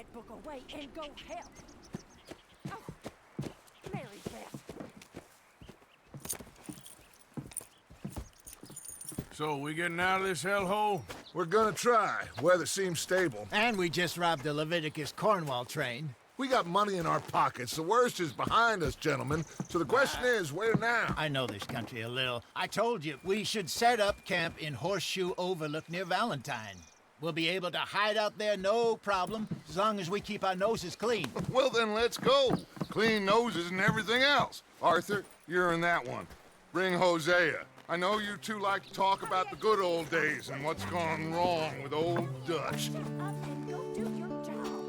that book away and go help. Oh, Mary Beth. So, we getting out of this hellhole? We're gonna try. Weather seems stable. And we just robbed the Leviticus Cornwall train. We got money in our pockets. The worst is behind us, gentlemen. So the question is, where now? I know this country a little. I told you, we should set up camp in Horseshoe Overlook near Valentine. We'll be able to hide out there, no problem, as long as we keep our noses clean. Well, then let's go. Clean noses and everything else. Arthur, you're in that one. Bring Hosea. I know you two like to talk about the good old days and what's gone wrong with old Dutch. Shut up and go do your job.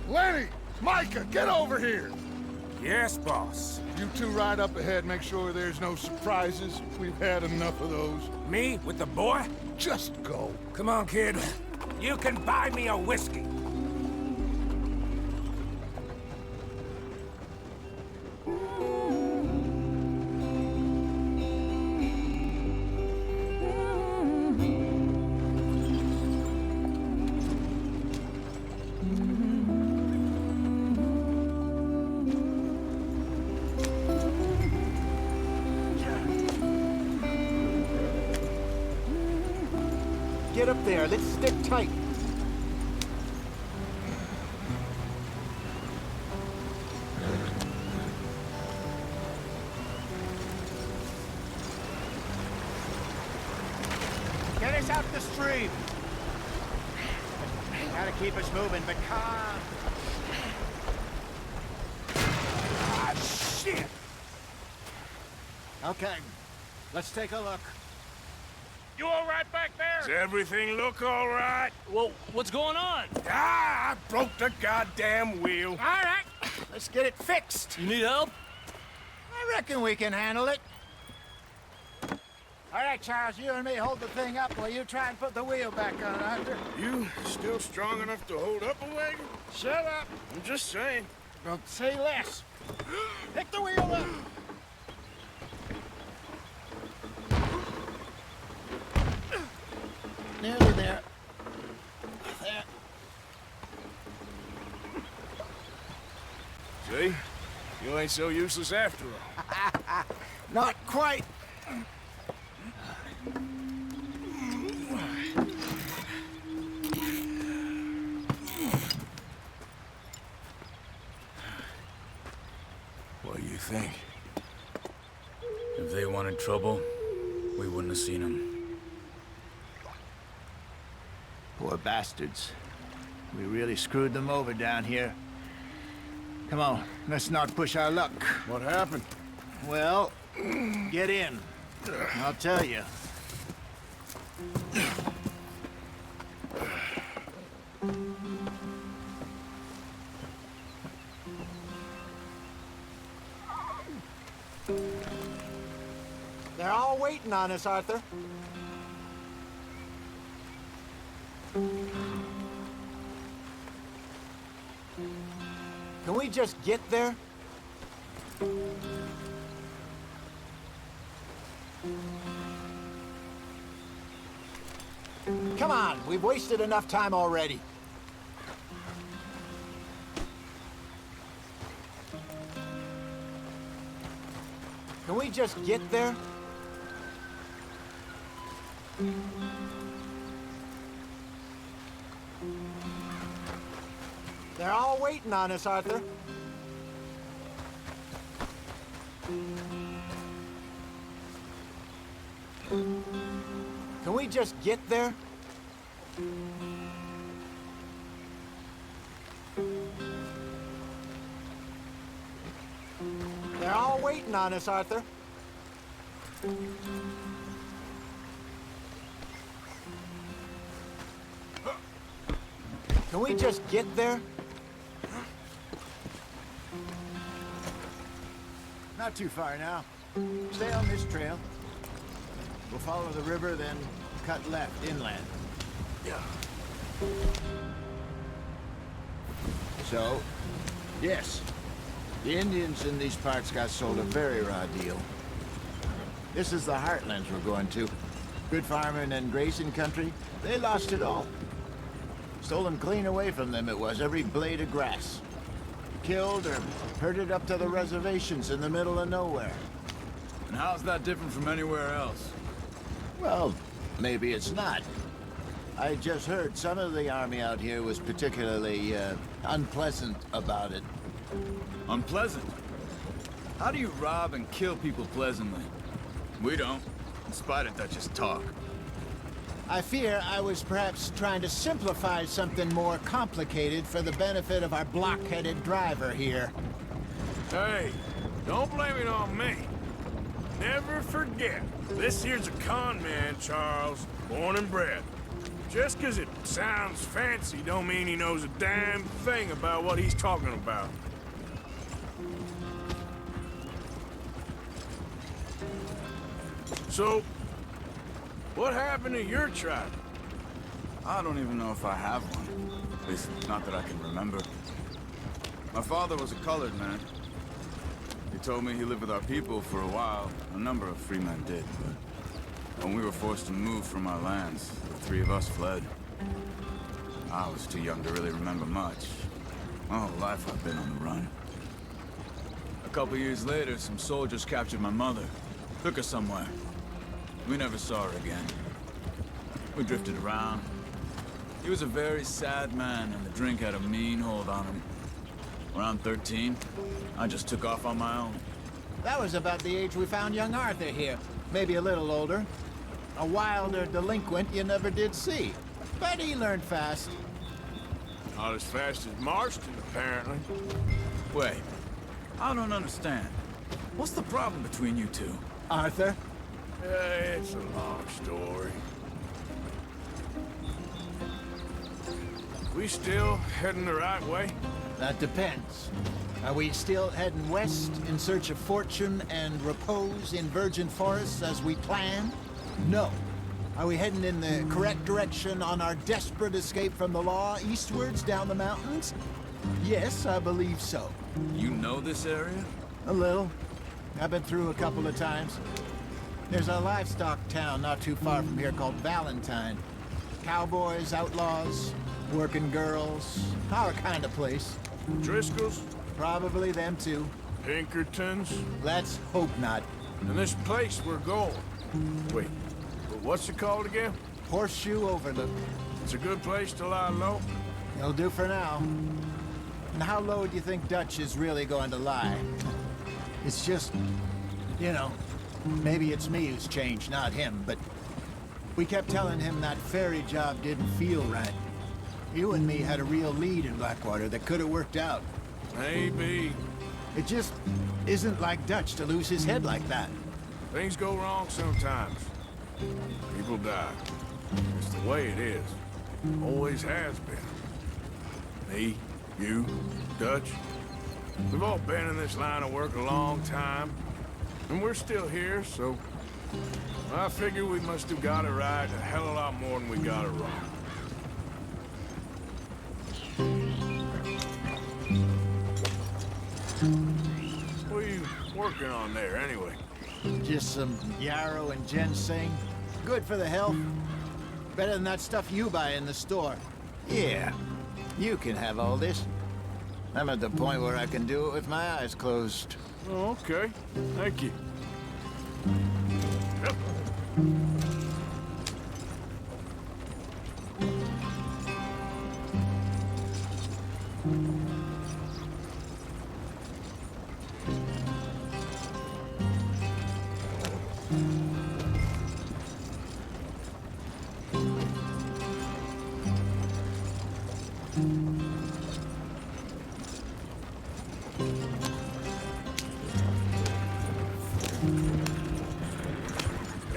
Lenny! Micah, get over here! Yes, boss. You two ride up ahead, make sure there's no surprises. We've had enough of those. Me with the boy? Just go. Come on, kid. You can buy me a whiskey. Get up there, let's stick tight. Get us out the stream. Gotta keep us moving, but calm. Ah, shit! Okay, let's take a look. You all right back there? Does everything look all right? Well, what's going on? Ah, I broke the goddamn wheel. All right, let's get it fixed. You need help? I reckon we can handle it. All right, Charles, you and me hold the thing up while you try and put the wheel back on, Arthur. You still strong enough to hold up a wagon? Shut up. I'm just saying. Don't say less. Pick the wheel up. Nearly there. There. See? You ain't so useless after all. Not quite. What do you think? If they wanted trouble, we wouldn't have seen them. Poor bastards. We really screwed them over down here. Come on, let's not push our luck. What happened? Well, get in. I'll tell you. They're all waiting on us, Arthur. Can we just get there? Come on, we've wasted enough time already. Can we just get there? They're all waiting on us, Arthur. Can we just get there? They're all waiting on us, Arthur. Can we just get there? Not too far now. Stay on this trail. We'll follow the river, then cut left inland. So, yes, the Indians in these parts got sold a very raw deal. This is the heartlands we're going to. Good farming and grazing country, they lost it all. Stolen clean away from them it was, every blade of grass. Killed or herded up to the reservations in the middle of nowhere. And how's that different from anywhere else? Well, maybe it's not. I just heard some of the army out here was particularly, unpleasant about it. Unpleasant? How do you rob and kill people pleasantly? We don't, in spite of Dutch's talk. I fear I was perhaps trying to simplify something more complicated for the benefit of our block-headed driver here. Hey, don't blame it on me. Never forget, this here's a con man, Charles, born and bred. Just 'cause it sounds fancy don't mean he knows a damn thing about what he's talking about. So, what happened to your tribe? I don't even know if I have one. At least, not that I can remember. My father was a colored man. He told me he lived with our people for a while. A number of free men did, but when we were forced to move from our lands, the three of us fled. I was too young to really remember much. My whole life I've been on the run. A couple years later, some soldiers captured my mother. Took her somewhere. We never saw her again. We drifted around. He was a very sad man, and the drink had a mean hold on him. Around 13, I just took off on my own. That was about the age we found young Arthur here. Maybe a little older. A wilder delinquent you never did see. But he learned fast. Not as fast as Marston, apparently. Wait, I don't understand. What's the problem between you two? Arthur? It's a long story. We still heading the right way? That depends. Are we still heading west in search of fortune and repose in virgin forests as we planned? No. Are we heading in the correct direction on our desperate escape from the law eastwards down the mountains? Yes, I believe so. You know this area? A little. I've been through a couple of times. There's a livestock town not too far from here called Valentine. Cowboys, outlaws, working girls, our kind of place. Driscoll's? Probably them too. Pinkertons? Let's hope not. And this place we're going. Wait, what's it called again? Horseshoe Overlook. It's a good place to lie low? It'll do for now. And how low do you think Dutch is really going to lie? It's just, you know, maybe it's me who's changed, not him, but we kept telling him that ferry job didn't feel right. You and me had a real lead in Blackwater that could have worked out. Maybe. It just isn't like Dutch to lose his head like that. Things go wrong sometimes. People die. It's the way it is. Always has been. Me, you, Dutch. We've all been in this line of work a long time. And we're still here, so... I figure we must have got it right a hell of a lot more than we got it wrong. What are you working on there, anyway? Just some yarrow and ginseng. Good for the health. Better than that stuff you buy in the store. Yeah, you can have all this. I'm at the point where I can do it with my eyes closed. Oh, okay. Thank you. Yep.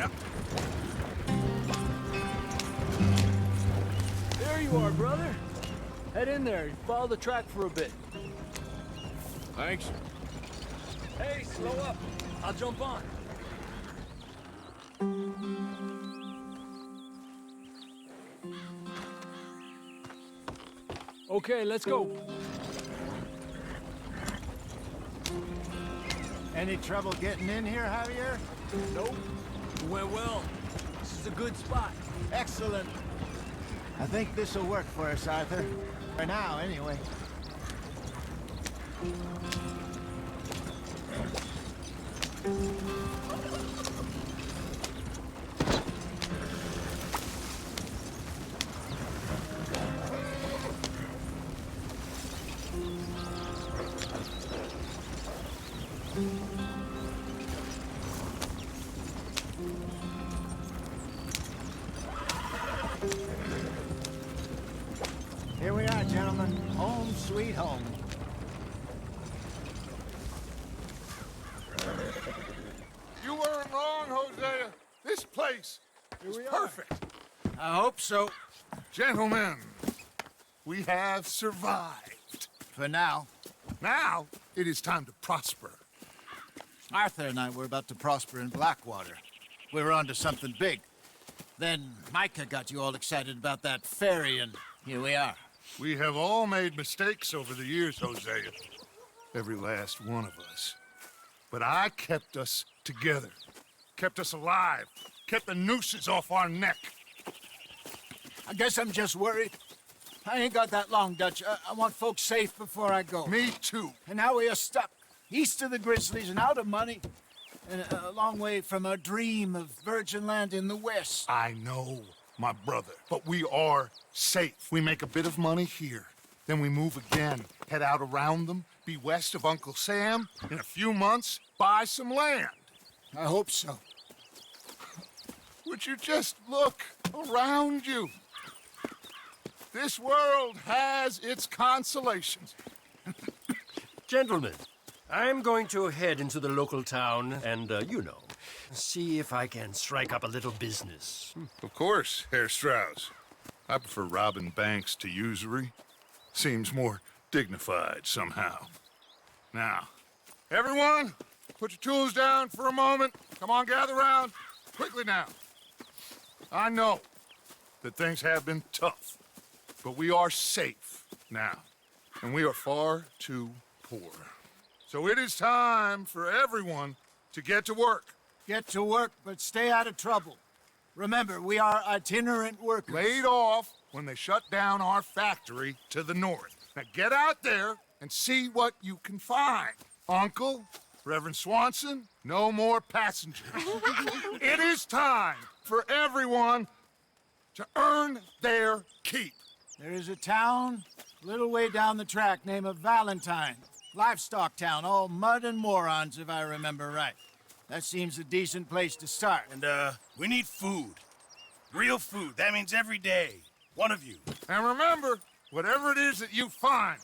Yeah. There you are, brother. Head in there and follow the track for a bit. Thanks. Hey, slow up. I'll jump on. Okay, let's go. Any trouble getting in here, Javier? Nope. It went well. This is a good spot. Excellent. I think this'll work for us, Arthur. For now, anyway. Here we are, gentlemen. Home sweet home. You weren't wrong, Hosea. This place is perfect. I hope so. Gentlemen, we have survived. For now. Now, it is time to prosper. Arthur and I were about to prosper in Blackwater. We were onto something big. Then Micah got you all excited about that ferry, and here we are. We have all made mistakes over the years, Hosea. Every last one of us. But I kept us together. Kept us alive. Kept the nooses off our neck. I guess I'm just worried. I ain't got that long, Dutch. I want folks safe before I go. Me too. And now we are stuck, east of the Grizzlies and out of money, and a long way from our dream of virgin land in the west. I know, my brother. But we are safe. We make a bit of money here. Then we move again, head out around them, be west of Uncle Sam. In a few months, buy some land. I hope so. Would you just look around you? This world has its consolations. Gentlemen, I'm going to head into the local town and, see if I can strike up a little business. Of course, Herr Strauss. I prefer robbing banks to usury. Seems more dignified somehow. Now, everyone, put your tools down for a moment. Come on, gather round. Quickly now. I know that things have been tough, but we are safe now, and we are far too poor. So it is time for everyone to get to work. Get to work, but stay out of trouble. Remember, we are itinerant workers. Laid off when they shut down our factory to the north. Now get out there and see what you can find. Uncle, Reverend Swanson, no more passengers. It is time for everyone to earn their keep. There is a town a little way down the track named Valentine. Livestock town, all mud and morons, if I remember right. That seems a decent place to start. And, we need food. Real food. That means every day. One of you. And remember, whatever it is that you find,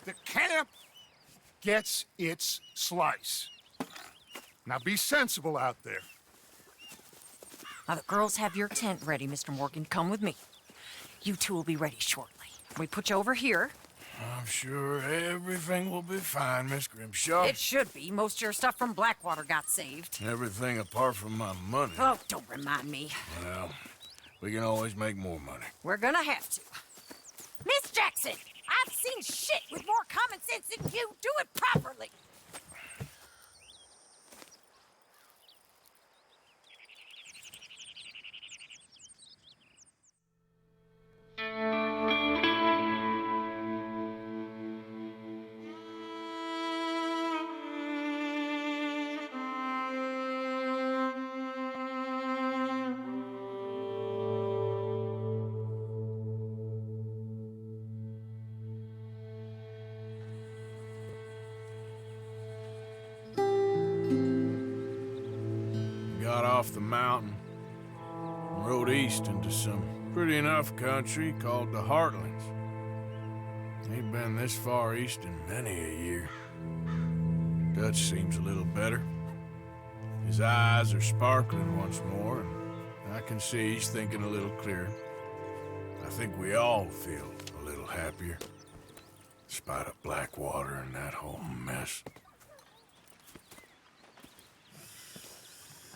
the camp gets its slice. Now be sensible out there. Now, the girls have your tent ready, Mr. Morgan. Come with me. You two will be ready shortly. We put you over here. I'm sure everything will be fine, Miss Grimshaw. It should be. Most of your stuff from Blackwater got saved. Everything apart from my money. Oh, don't remind me. Well, we can always make more money. We're gonna have to. Miss Jackson, I've seen shit with more common sense than you. Do it properly. Got off the mountain and rode east into some pretty enough country called the Heartlands. Ain't been this far east in many a year. Dutch seems a little better. His eyes are sparkling once more, and I can see he's thinking a little clearer. I think we all feel a little happier, despite of Blackwater and that whole mess.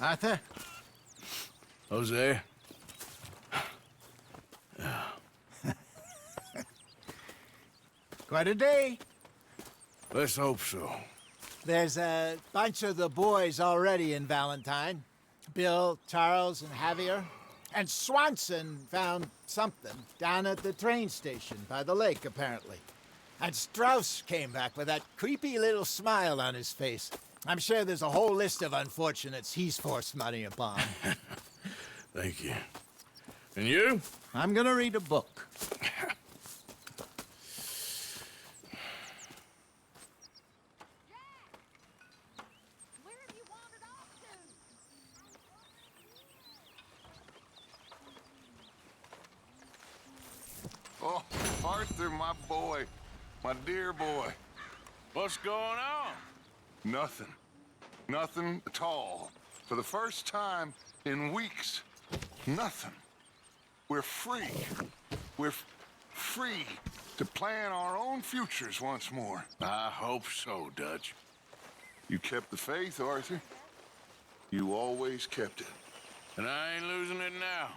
Arthur? Jose? Quite a day. Let's hope so. There's a bunch of the boys already in Valentine. Bill, Charles, and Javier. And Swanson found something down at the train station by the lake, apparently. And Strauss came back with that creepy little smile on his face. I'm sure there's a whole list of unfortunates he's forced money upon. Thank you. And you? I'm gonna read a book. Oh, Arthur, my boy. My dear boy. What's going on? Nothing. Nothing at all. For the first time in weeks, nothing. We're free. We're free to plan our own futures once more. I hope so, Dutch. You kept the faith, Arthur. You always kept it. And I ain't losing it now.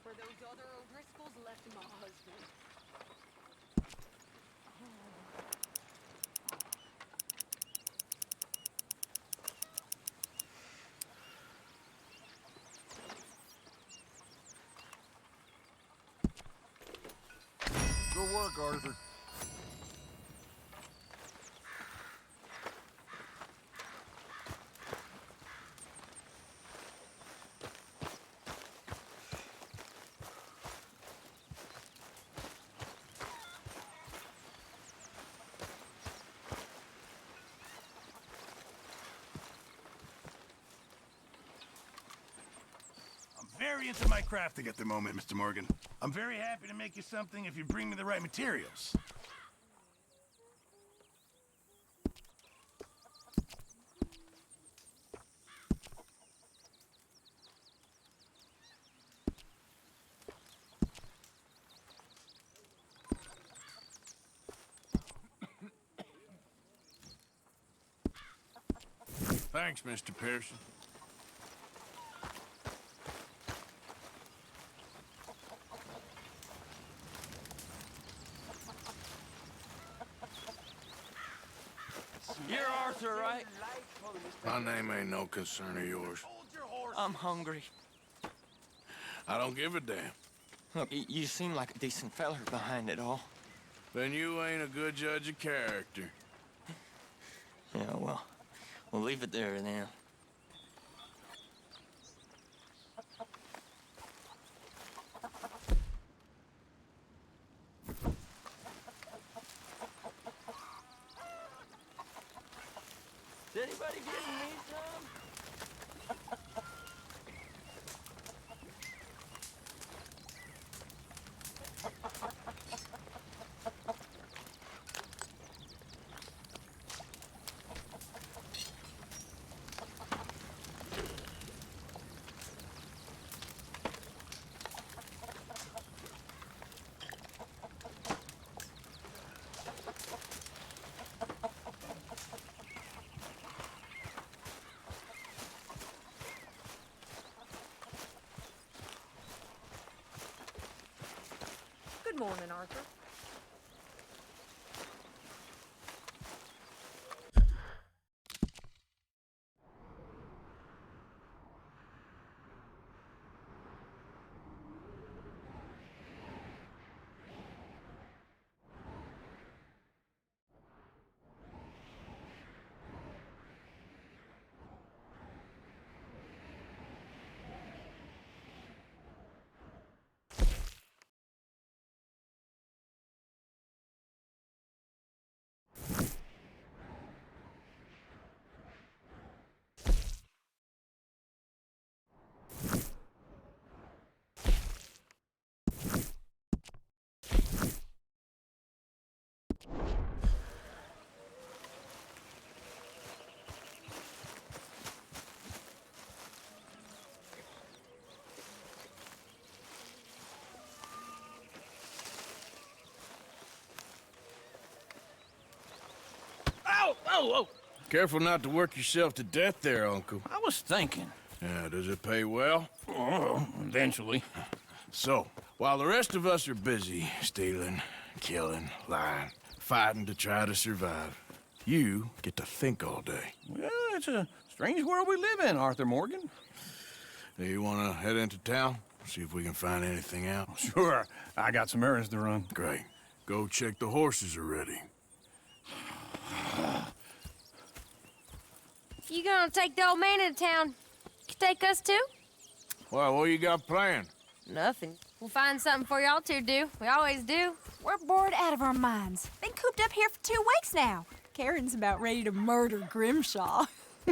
Those other O'Driscolls left my husband. Good work, Arthur. Very into my crafting at the moment, Mr. Morgan. I'm very happy to make you something if you bring me the right materials. Thanks, Mr. Pearson. You're Arthur, right? My name ain't no concern of yours. I'm hungry. I don't give a damn. Look, you seem like a decent feller behind it all. Then you ain't a good judge of character. Yeah, well, we'll leave it there then. Is anybody getting me some? Good morning, Arthur. Oh, Careful not to work yourself to death there, Uncle. I was thinking. Yeah, does it pay well? Oh, eventually. So, while the rest of us are busy stealing, killing, lying, fighting to try to survive, you get to think all day. Well, it's a strange world we live in, Arthur Morgan. Do you want to head into town? See if we can find anything out? Sure. I got some errands to run. Great. Go check the horses are ready. You gonna take the old man into town? You take us too? Well, what you got planned? Nothing. We'll find something for y'all to do. We always do. We're bored out of our minds. Been cooped up here for 2 weeks now. Karen's about ready to murder Grimshaw.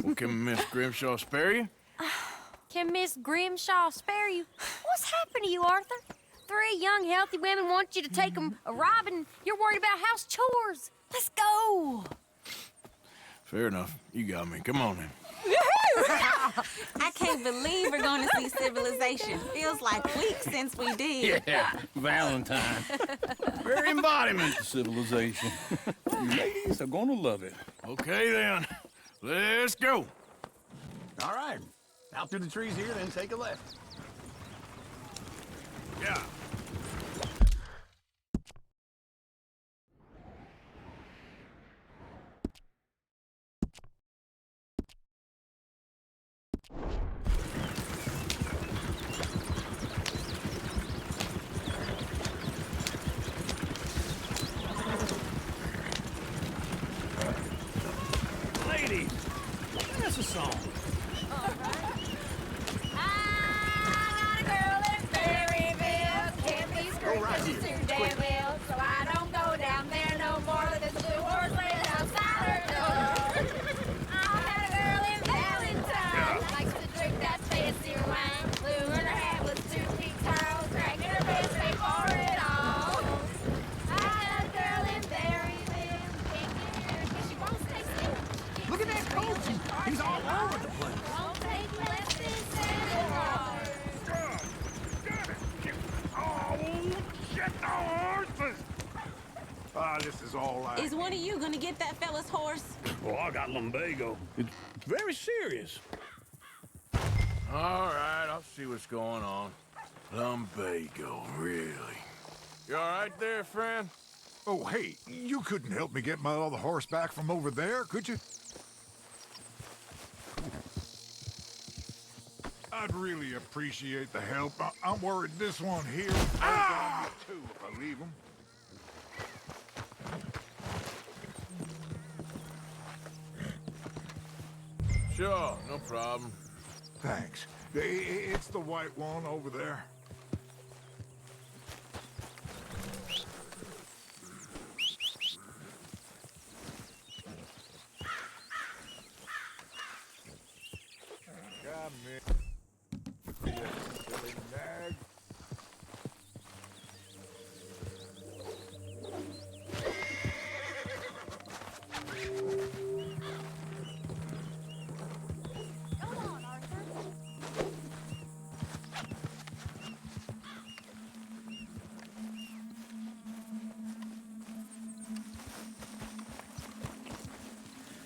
Well, can Miss Grimshaw spare you? Can Miss Grimshaw spare you? What's happened to you, Arthur? 3 young, healthy women want you to take them a robbing. You're worried about house chores. Let's go. Fair enough. You got me. Come on then. I can't believe we're going to see civilization. Feels like weeks since we did. Yeah, Valentine. Very embodiment of civilization. You ladies are gonna love it. Okay then. Let's go. All right. Out through the trees here, then take a left. Yeah. Ladies, sing us a song. Look at that coach. He's all over the place. This is all I Is one of you going to get that fella's horse? Well, I got lumbago. It's very serious. All right, I'll see what's going on. Lumbago, really? You all right there, friend? Oh, hey, you couldn't help me get my other horse back from over there, could you? I'd really appreciate the help. I'm worried this one here will break on me too if I leave him. Sure, no problem. Thanks. It's the white one over there. Come here, you silly nag.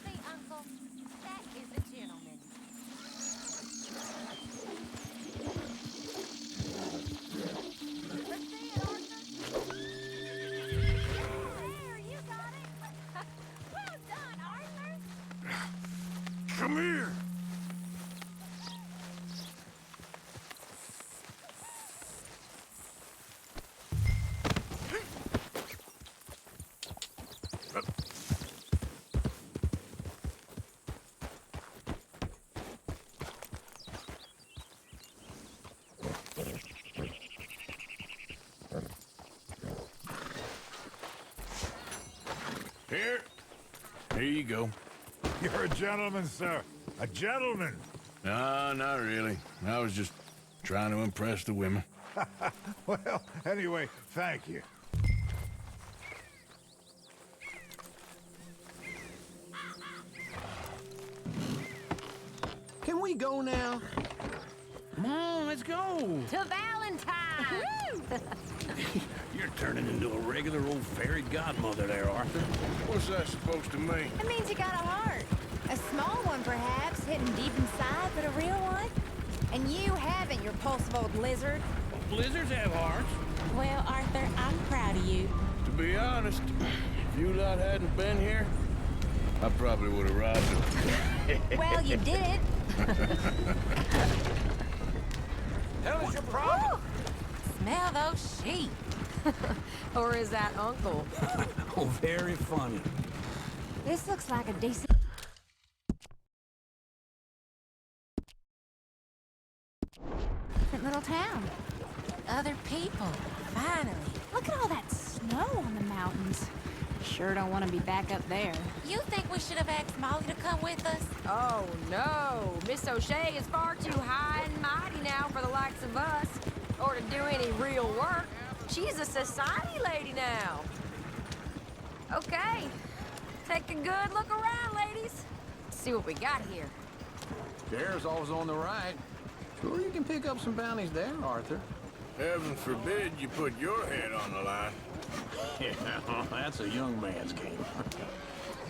See, Uncle, that is a gentleman. Let's see it, Arthur. There, you got it. Well done, Arthur. Come here. Here you go. You're a gentleman, sir. A gentleman. No, not really. I was just trying to impress the women. Well, anyway, thank you. Can we go now? Come on, let's go. To Valentine. You're turning into a regular old fairy godmother there, Arthur. What's that supposed to mean? It means you got a perhaps, hidden deep inside, but a real one? And you haven't, you repulsive old lizard. Blizzards have hearts. Well, Arthur, I'm proud of you. To be honest, if you lot hadn't been here, I probably would have robbed him. Well, you did it. Hell is your problem? Smell those sheep. Or is that Uncle? Oh, very funny. This looks like a decent little town. Other people, finally. Look at all that snow on the mountains. Sure don't want to be back up there. You think we should have asked Molly to come with us? Oh, no. Miss O'Shea is far too high and mighty now for the likes of us, or to do any real work. She's a society lady now. Okay. Take a good look around, ladies. See what we got here. Bear's always on the right. Sure you can pick up some bounties there, Arthur. Heaven forbid you put your head on the line. Yeah, that's a young man's game.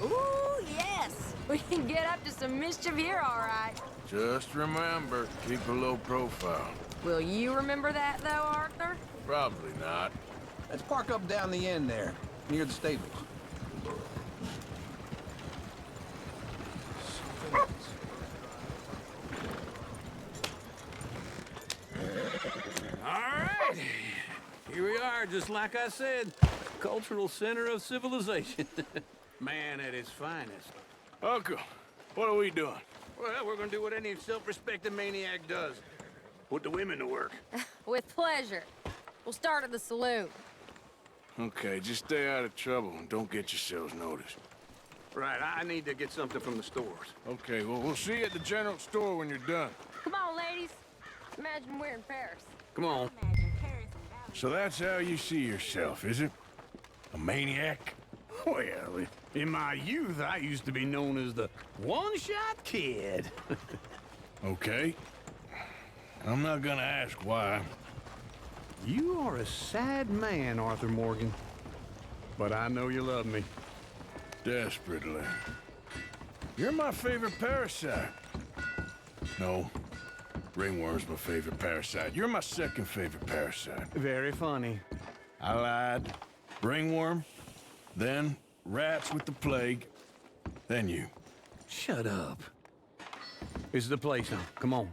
Ooh, yes. We can get up to some mischief here, all right. Just remember, keep a low profile. Will you remember that, though, Arthur? Probably not. Let's park up down the end there, near the stables. All right. Here we are, just like I said. Cultural center of civilization. Man at his finest. Uncle, what are we doing? Well, we're gonna do what any self-respecting maniac does. Put the women to work. With pleasure. We'll start at the saloon. Okay, just stay out of trouble and don't get yourselves noticed. Right, I need to get something from the stores. Okay, well, we'll see you at the general store when you're done. Come on, ladies. Imagine we're in Paris. Come on. So that's how you see yourself, is it? A maniac? Well, in my youth, I used to be known as the one-shot kid. Okay. I'm not gonna ask why. You are a sad man, Arthur Morgan. But I know you love me. Desperately. You're my favorite parasite. No. Ringworm's my favorite parasite. You're my second favorite parasite. Very funny. I lied. Ringworm, then rats with the plague, then you. Shut up. This is the place now. Come on.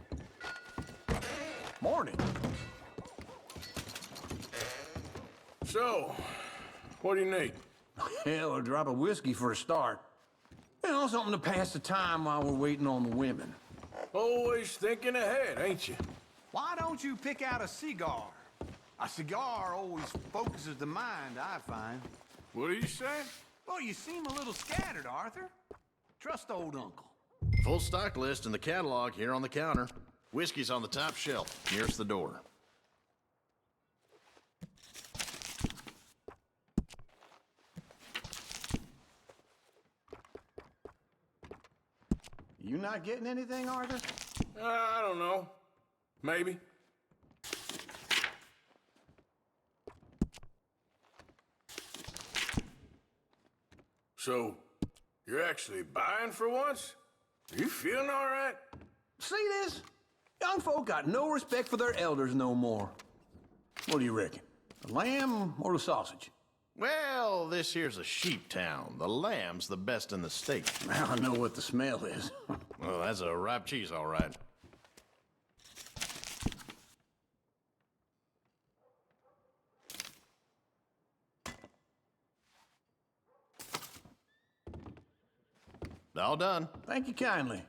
Morning. So, what do you need? Hell, a drop of whiskey for a start. You know, something to pass the time while we're waiting on the women. Always thinking ahead, ain't you? Why don't you pick out a cigar? A cigar always focuses the mind, I find. What are you saying? Well, you seem a little scattered, Arthur. Trust old Uncle. Full stock list in the catalog here on the counter. Whiskey's on the top shelf, nearest the door. You not getting anything, Arthur? I don't know. Maybe. So, you're actually buying for once? Are you feeling all right? See this? Young folk got no respect for their elders no more. What do you reckon? The lamb or the sausage? Well, this here's a sheep town. The lamb's the best in the state. I know what the smell is. Well, that's a ripe cheese, all right. All done. Thank you kindly.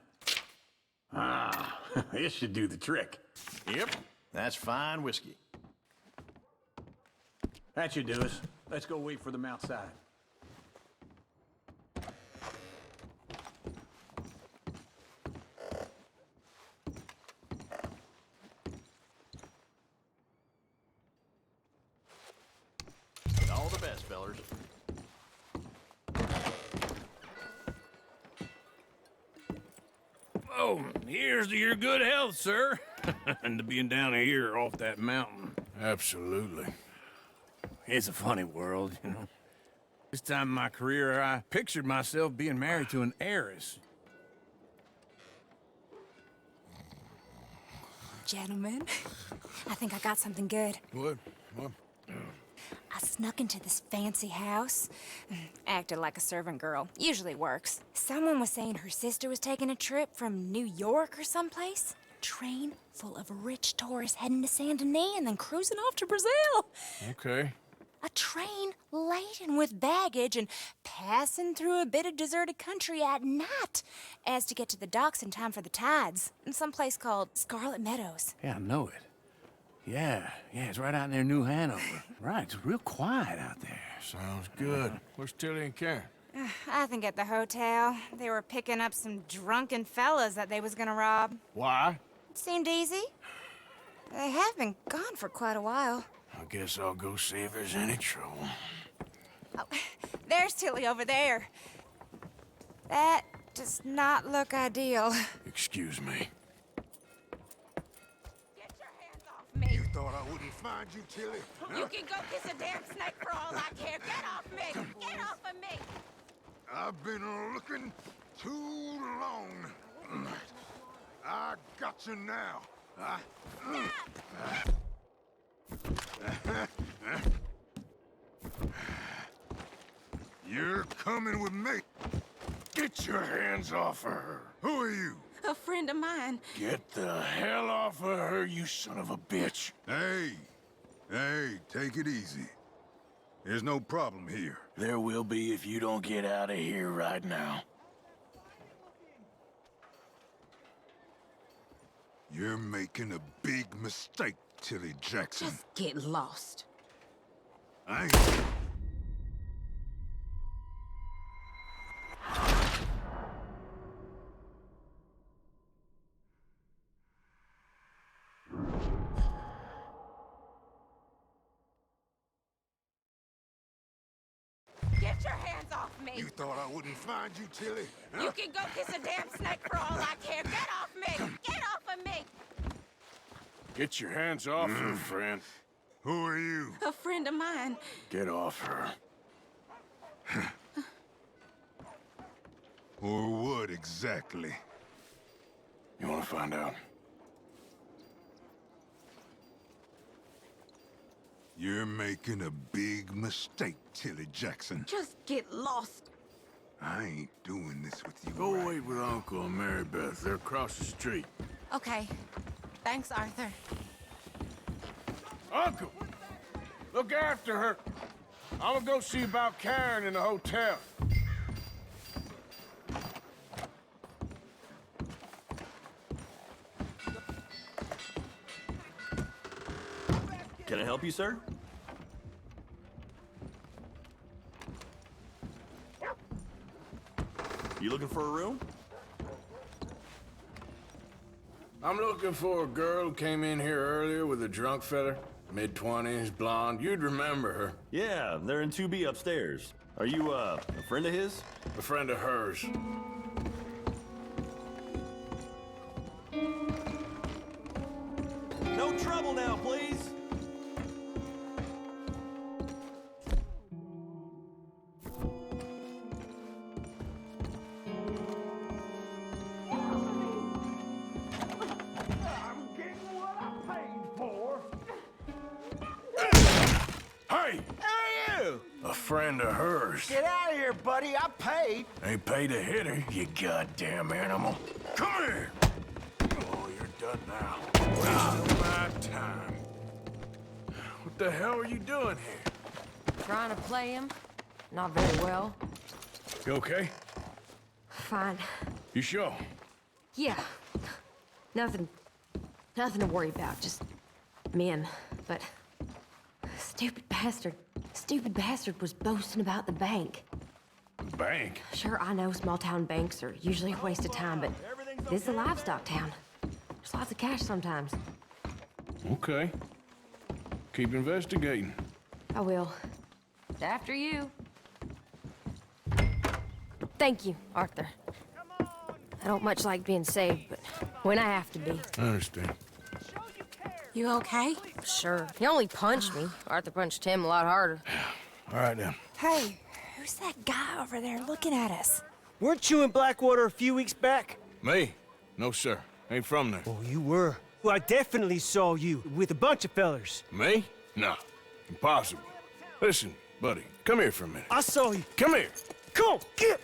Ah, this should do the trick. Yep, that's fine whiskey. That should do us. Let's go wait for them outside. All the best, fellers. Oh, here's to your good health, sir. And to being down here off that mountain. Absolutely. It's a funny world, you know. This time in my career, I pictured myself being married to an heiress. gentlemen. I think I got something good. What? I snuck into this fancy house. Acted like a servant girl. Usually works. Someone was saying her sister was taking a trip from New York or someplace. Train full of rich tourists heading to Saint Denis and then cruising off to Brazil. Okay. A train laden with baggage and passing through a bit of deserted country at night as to get to the docks in time for the tides in some place called Scarlet Meadows. Yeah, I know it. Yeah, it's right out near New Hanover. Right, it's real quiet out there. Sounds good. Where's Tilly and Karen? I think at the hotel. They were picking up some drunken fellas that they was gonna rob. Why? It seemed easy. They have been gone for quite a while. I guess I'll go see if there's any trouble. Oh, there's Tilly over there. That does not look ideal. Excuse me. You thought I wouldn't find you, Tilly? You can go kiss a damn snake for all I care. Get off me! Get off of me! I've been looking too long. I got you now. You're coming with me. Get your hands off of her. Who are you? A friend of mine. Get the hell off of her, you son of a bitch. Hey, take it easy. There's no problem here. There will be if you don't get out of here right now. You're making a big mistake, Tilly Jackson. Just get lost. I ain't... Get your hands off me! You thought I wouldn't find you, Tilly? You can go kiss a damn snake for all I care. Get off me! Get off of me! Get your hands off her, friend. Who are you? A friend of mine. Get off her. Or what exactly? You want to find out? You're making a big mistake, Tilly Jackson. Just get lost. I ain't doing this with you. Go wait with Uncle and Mary Beth. They're across the street. Okay. Thanks, Arthur. Uncle! Look after her. I'm gonna go see about Karen in the hotel. Can I help you, sir? You looking for a room? I'm looking for a girl who came in here earlier with a drunk fella. Mid-20s, blonde. You'd remember her. Yeah, they're in 2B upstairs. Are you, a friend of his? A friend of hers. No trouble now, please. A friend of hers. Get out of here, buddy. I paid. Ain't paid to hit her, you goddamn animal. Come here! Oh, you're done now. Wasting my time. What the hell are you doing here? Trying to play him. Not very well. You okay? Fine. You sure? Yeah. Nothing to worry about. Just men. But stupid bastard was boasting about the bank. Bank? Sure, I know small town banks are usually a waste of time, but this is a livestock town. There's lots of cash sometimes. Okay. Keep investigating. I will. After you. Thank you, Arthur. I don't much like being saved, but when I have to be. I understand. You okay? Sure. He only punched me. Arthur punched him a lot harder. All right, then. Hey, who's that guy over there looking at us? Weren't you in Blackwater a few weeks back? Me? No, sir. Ain't from there. Oh, you were? Well, I definitely saw you with a bunch of fellers. Me? No. Impossible. Listen, buddy, come here for a minute. I saw you. Come here. Come on, get!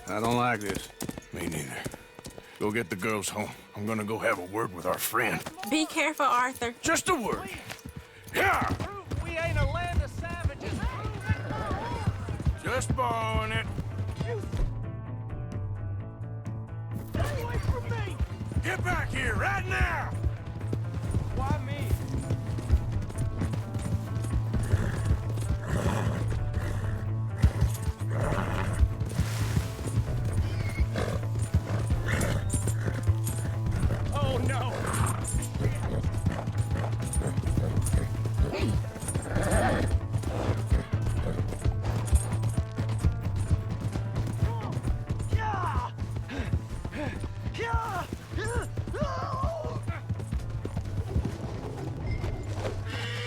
I don't like this. Me neither. Go get the girls home. I'm gonna go have a word with our friend. Be careful, Arthur. Just a word. Yeah! We ain't a land of savages. Just borrowing it. Stay away from me! Get back here right now! Why me? Oh no!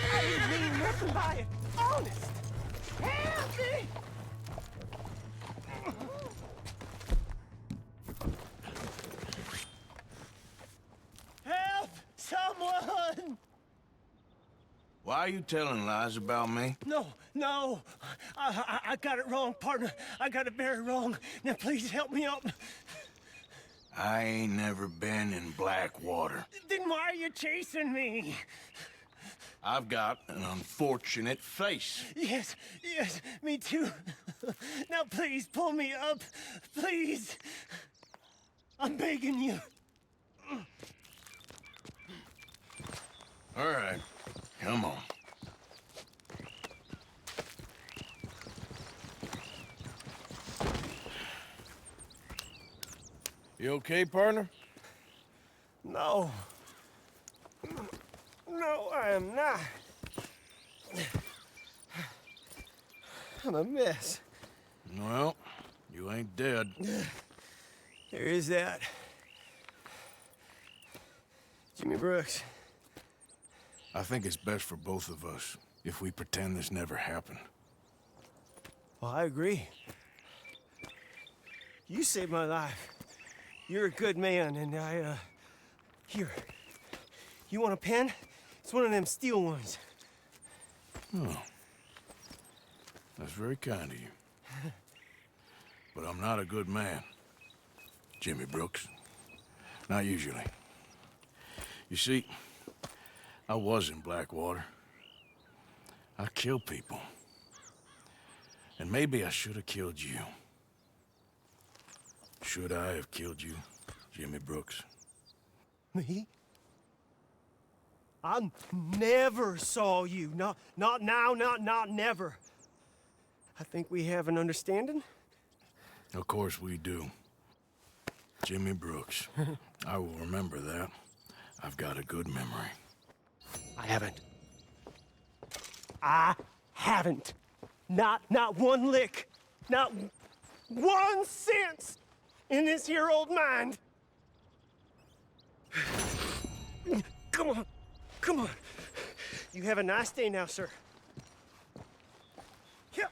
I didn't mean nothing by it. Honest. Help me! Help! Someone! Why are you telling lies about me? No, no. I got it wrong, partner. I got it very wrong. Now please help me up. I ain't never been in Blackwater. Then why are you chasing me? I've got an unfortunate face. Yes, yes, me too. Now please pull me up. Please. I'm begging you. All right, come on. You okay, partner? No. No, I am not. I'm a mess. Well, you ain't dead. There is that. Jimmy Brooks. I think it's best for both of us if we pretend this never happened. Well, I agree. You saved my life. You're a good man, and here. You want a pen? It's one of them steel ones. Oh. That's very kind of you. But I'm not a good man, Jimmy Brooks. Not usually. You see, I was in Blackwater. I killed people. And maybe I should have killed you. Should I have killed you, Jimmy Brooks? Me? I never saw you. Not now, not never. I think we have an understanding. Of course we do. Jimmy Brooks. I will remember that. I've got a good memory. I haven't. I haven't. Not one lick. Not 1 cent in this here old mind. Come on. Come on. You have a nice day now, sir. Yeah.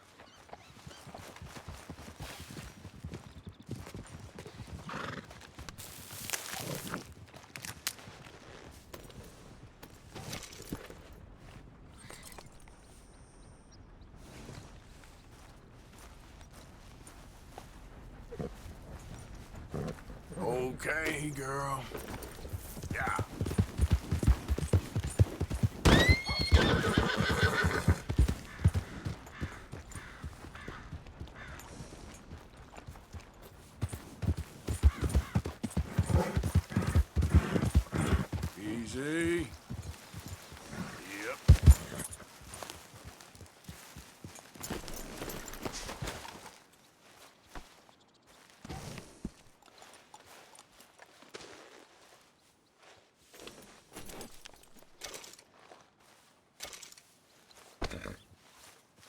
Okay, girl. Yeah. Easy. Yep.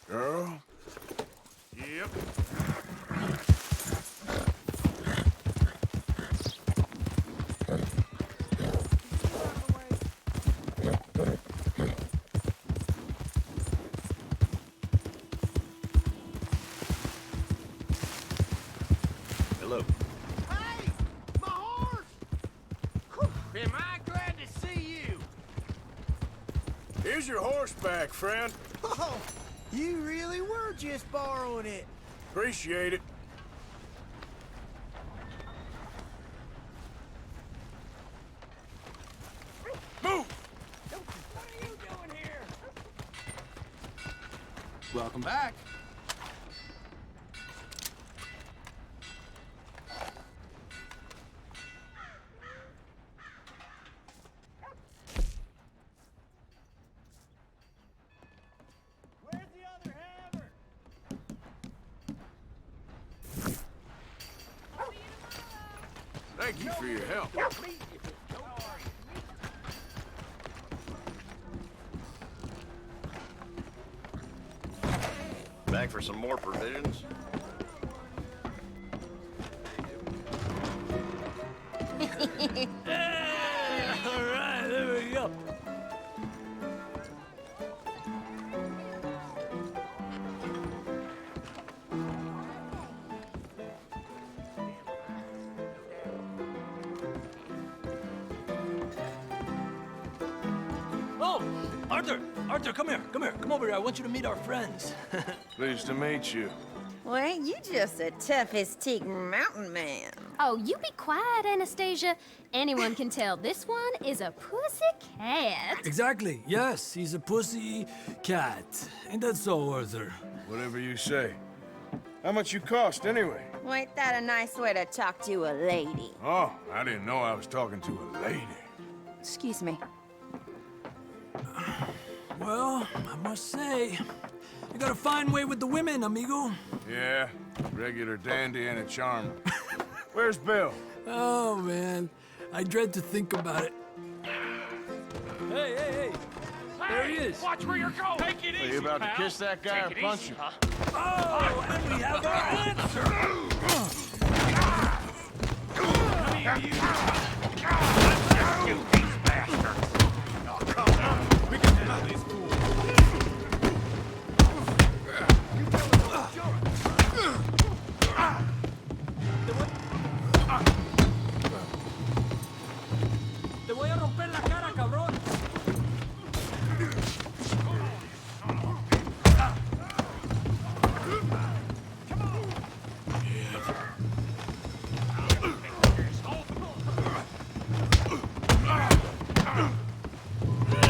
Girl? Yep. Hello. Hey! My horse! Am I glad to see you? Here's your horseback, friend. Oh, you really were just borrowing it. Appreciate it. Move! What are you doing here? Welcome back. Where's the other hammer? Thank you for your help. Back for some more provisions? All right, there we go. Oh, Arthur! Arthur, come here. Come here. Come over here. I want you to meet our friends. Pleased to meet you. Well, ain't you just the toughest teak mountain man? Oh, you be quiet, Anastasia. Anyone can tell this one is a pussy cat. Exactly. Yes, he's a pussy cat. Ain't that so, Arthur? Whatever you say. How much you cost, anyway? Well, ain't that a nice way to talk to a lady? Oh, I didn't know I was talking to a lady. Excuse me. Well, I must say, you got a fine way with the women, amigo. Yeah, regular dandy and a charmer. Where's Bill? Oh, man. I dread to think about it. Hey, hey, hey! There he is! Watch where you're going! Take it easy, Are you about to pal. kiss that guy Take or it punch easy, him? huh? Oh, and we have our answer! Come here, you these bastards! Oh, come on. We can handle these fools. Te voy a romper la cara, cabrón!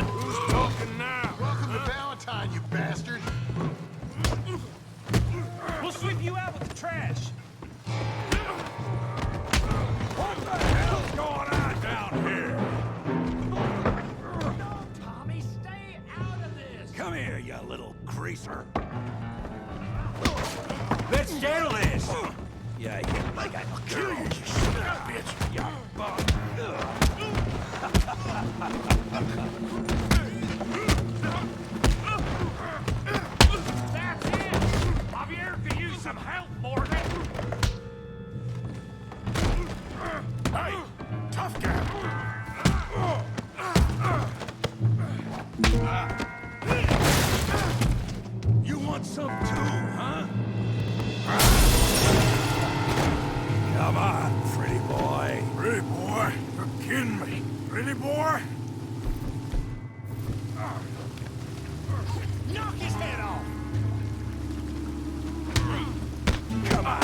Who's talking now? Welcome to Valentine, you bastard. We'll sweep you out with the trash. What the hell's going on down here? Tommy, stay out of this! Come here, you little greaser. Let's settle this. Yeah, yeah, like I'll kill you, bitch. Yeah, That's it! Javier could use some help, Morgan! Hey, tough guy. You want some too, huh? Come on, pretty boy. Pretty boy? You're kidding me. Pretty boy? Knock his head off! Come on.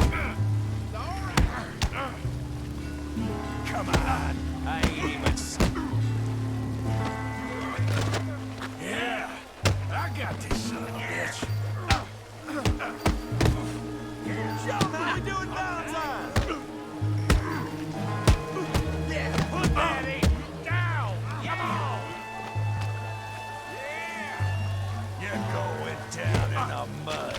Come on. I ain't even... Yeah, I got this son of a bitch. Show 'em how we do it Valentine. Yeah, put that ape down! Come on! You're going down in the mud.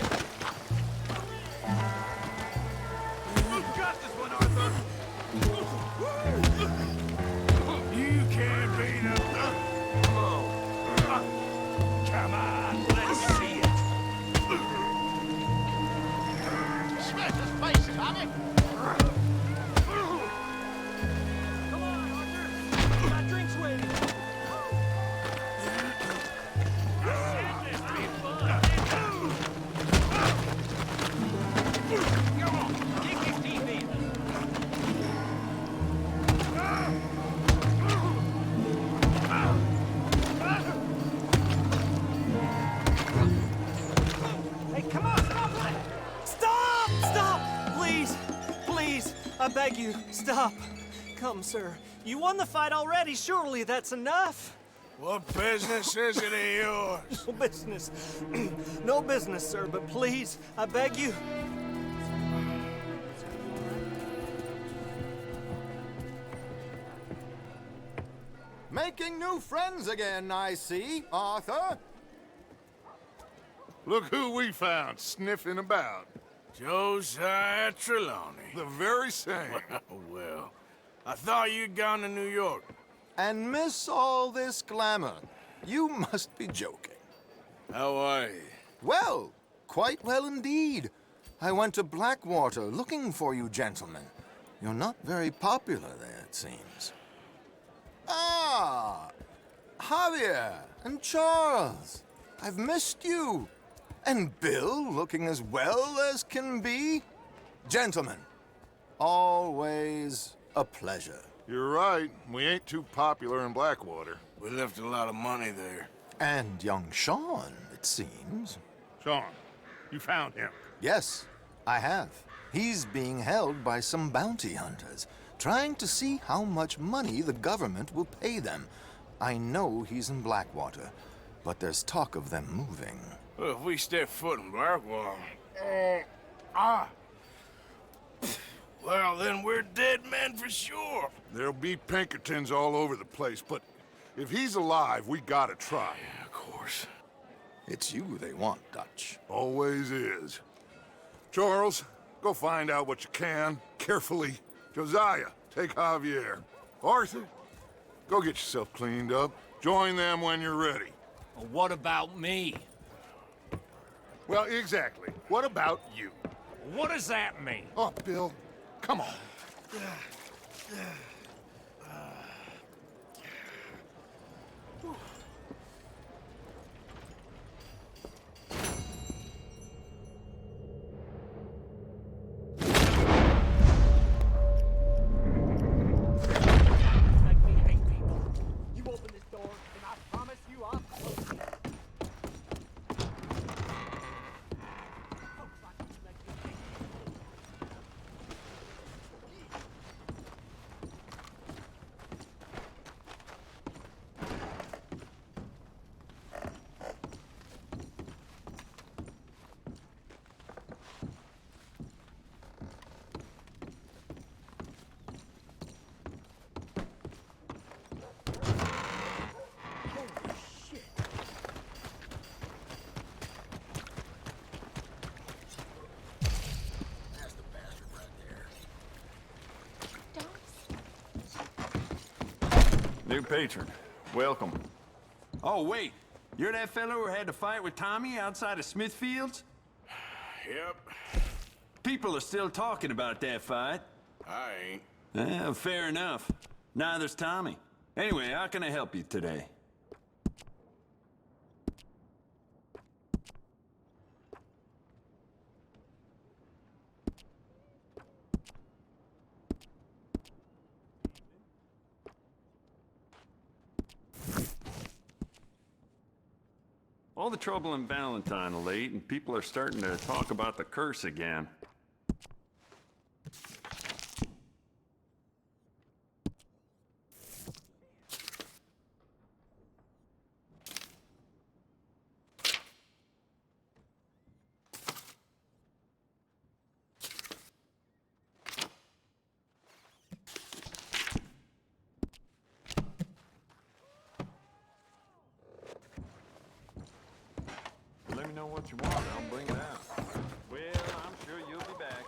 You got this one, Arthur! You can't beat him. Come on, let's see it. Smash his face, Tommy. Come on, Arthur! We got drinks waiting! Come on, kick his teeth in! I beg you, stop. Come, sir. You won the fight already. Surely that's enough. What business is it of yours? No business. No business, sir, but please, I beg you. Making new friends again, I see, Arthur. Look who we found sniffing about. Josiah Trelawney. The very same. Well, I thought you'd gone to New York. And miss all this glamour. You must be joking. How are you? Well, quite well indeed. I went to Blackwater looking for you gentlemen. You're not very popular there, it seems. Ah, Javier and Charles. I've missed you. And Bill looking as well as can be. Gentlemen, always a pleasure. You're right. We ain't too popular in Blackwater. We left a lot of money there. And young Sean, it seems. Sean, you found him? Yes, I have. He's being held by some bounty hunters, trying to see how much money the government will pay them. I know he's in Blackwater, but there's talk of them moving. Well, if we step foot in Blackwater... Well, then we're dead men for sure. There'll be Pinkertons all over the place, but if he's alive, we gotta try. Yeah, of course. It's you they want, Dutch. Always is. Charles, go find out what you can, carefully. Josiah, take Javier. Arthur, go get yourself cleaned up. Join them when you're ready. Well, what about me? Well, exactly. What about you? What does that mean? Oh, Bill, come on. New patron, welcome. Oh, wait. You're that fellow who had to fight with Tommy outside of Smithfield's? Yep. People are still talking about that fight. I ain't. Fair enough. Neither's Tommy. Anyway, how can I help you today? All the trouble in Valentine of late, and people are starting to talk about the curse again. Let me know what you want, I'll bring it out. Well, I'm sure you'll be back.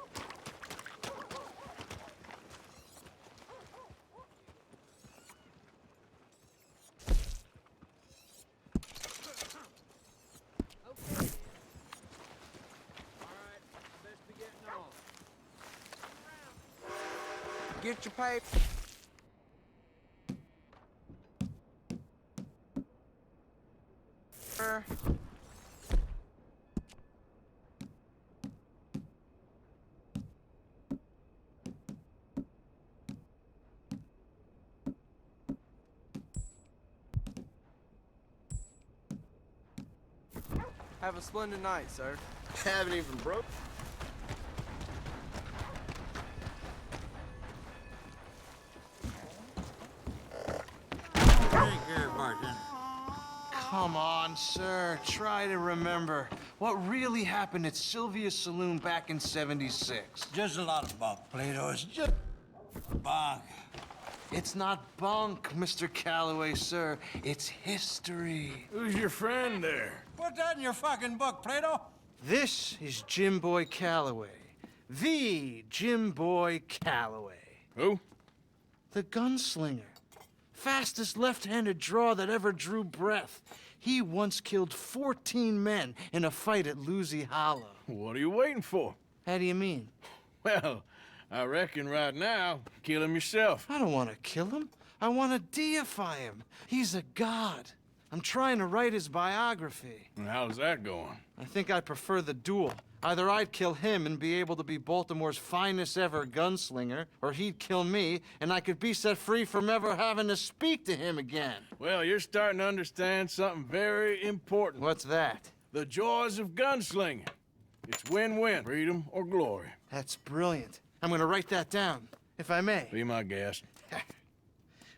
Get your paper. Have a splendid night, sir. Haven't even broke. Come on, sir. Try to remember. What really happened at Sylvia's Saloon back in '76? Just a lot of bunk, Plato. It's just bunk. It's not bunk, Mr. Calloway, sir. It's history. Who's your friend there? Put that in your fucking book, Plato. This is Jim Boy Calloway. The Jim Boy Calloway. Who? The gunslinger. Fastest left-handed draw that ever drew breath. He once killed 14 men in a fight at Lucy Hollow. What are you waiting for? How do you mean? Well, I reckon right now, kill him yourself. I don't want to kill him. I want to deify him. He's a god. I'm trying to write his biography. And how's that going? I think I'd prefer the duel. Either I'd kill him and be able to be Baltimore's finest ever gunslinger, or he'd kill me and I could be set free from ever having to speak to him again. Well, you're starting to understand something very important. What's that? The joys of gunslinging. It's win-win, freedom or glory. That's brilliant. I'm gonna write that down, if I may. Be my guest.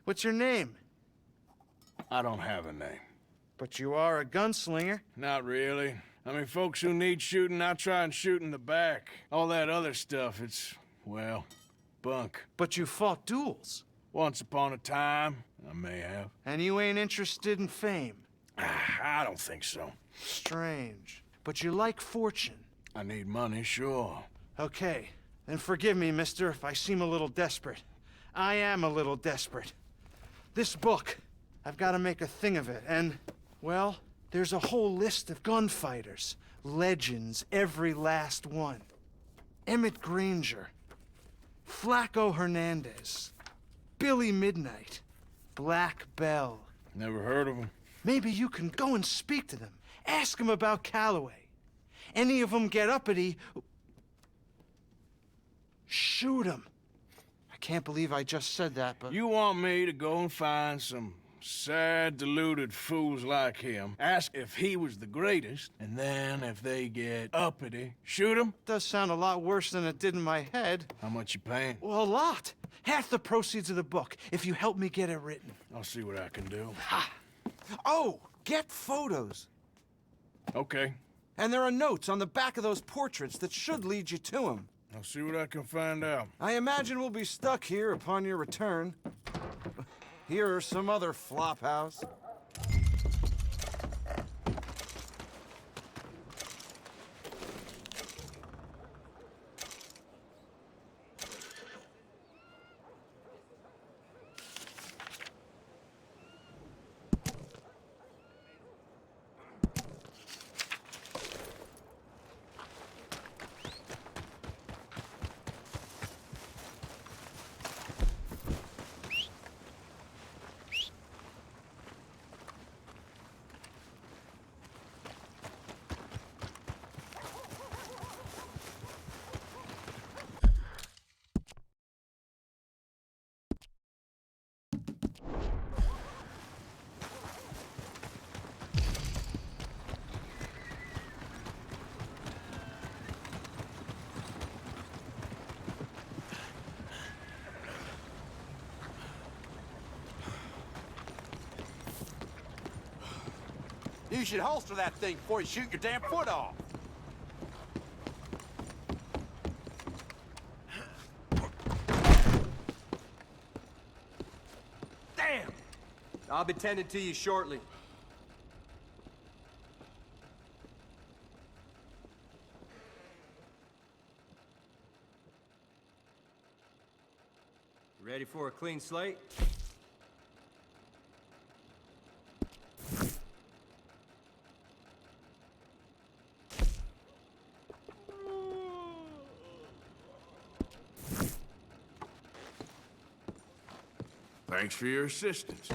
What's your name? I don't have a name. But you are a gunslinger. Not really. I mean, folks who need shooting, I try and shoot in the back. All that other stuff, it's, well, bunk. But you fought duels. Once upon a time, I may have. And you ain't interested in fame. I don't think so. Strange. But you like fortune. I need money, sure. Okay. Then forgive me, mister, if I seem a little desperate. I am a little desperate. This book, I've got to make a thing of it, and, well, there's a whole list of gunfighters. Legends, every last one. Emmett Granger, Flaco Hernandez, Billy Midnight, Black Bell. Never heard of them. Maybe you can go and speak to them. Ask them about Calloway. Any of them get uppity, shoot them. I can't believe I just said that, but... You want me to go and find some sad, deluded fools like him, ask if he was the greatest, and then if they get uppity, shoot him? Does sound a lot worse than it did in my head. How much you paying? Well, a lot. Half the proceeds of the book, if you help me get it written. I'll see what I can do. Ha! Oh, get photos. Okay. And there are notes on the back of those portraits that should lead you to him. I'll see what I can find out. I imagine we'll be stuck here upon your return. Here or some other flop house. You should holster that thing before you shoot your damn foot off. Damn! I'll be tending to you shortly. Ready for a clean slate? Thanks for your assistance.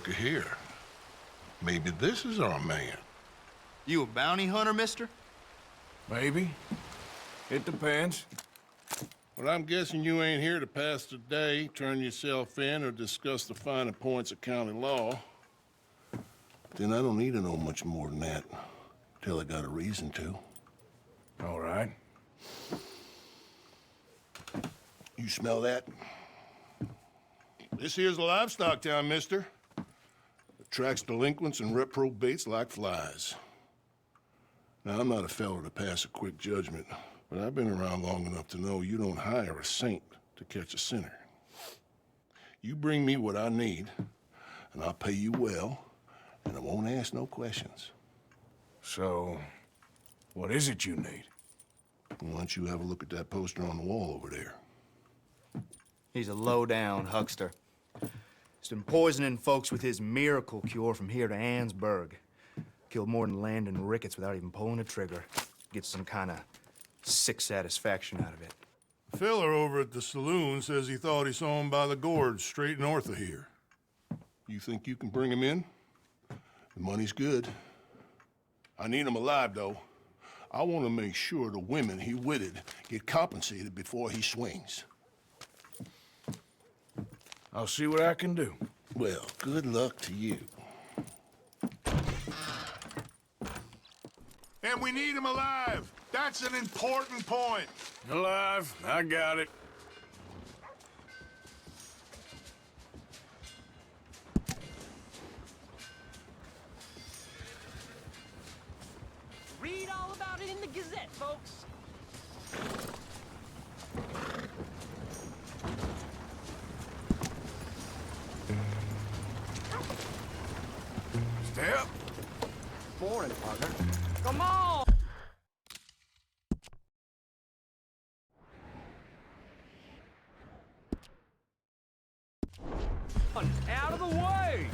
looky here. Maybe this is our man. You a bounty hunter, mister? Maybe. It depends. Well, I'm guessing you ain't here to pass the day, turn yourself in, or discuss the finer points of county law. Then I don't need to know much more than that, till I got a reason to. All right. You smell that? This here's a livestock town, mister. Attracts delinquents and reprobates like flies. Now, I'm not a fellow to pass a quick judgment, but I've been around long enough to know you don't hire a saint to catch a sinner. You bring me what I need, and I'll pay you well, and I won't ask no questions. So, what is it you need? Why don't you have a look at that poster on the wall over there? He's a low-down huckster. He's been poisoning folks with his miracle cure from here to Annesburg. Killed more than Landon Ricketts without even pulling a trigger. Gets some kind of sick satisfaction out of it. The fella over at the saloon says he thought he saw him by the gorge straight north of here. You think you can bring him in? The money's good. I need him alive, though. I want to make sure the women he witted get compensated before he swings. I'll see what I can do. Well, good luck to you. And we need him alive. That's an important point. Alive, I got it. Read all about it in the Gazette, folks. Step. Morning, partner. Come on! Out of the way!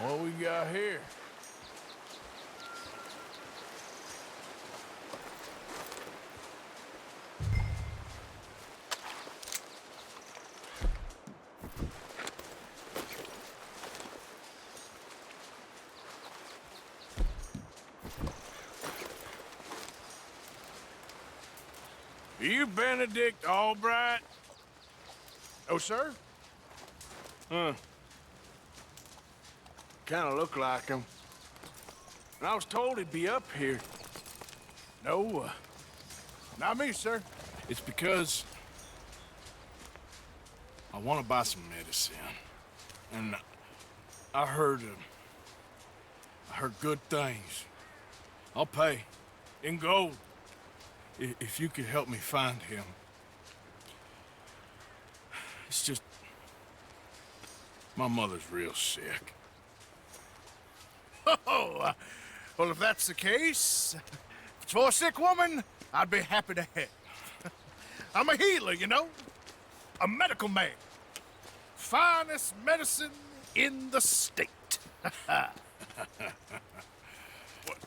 What we got here? Are you Benedict Albright? Oh, sir? Huh. Kind of look like him. And I was told he'd be up here. No, not me, sir. It's because I want to buy some medicine. And I heard good things. I'll pay in gold if you could help me find him. It's just my mother's real sick. Oh, well, if that's the case, if it's for a sick woman, I'd be happy to help. I'm a healer, you know? A medical man. finest medicine in the state. What?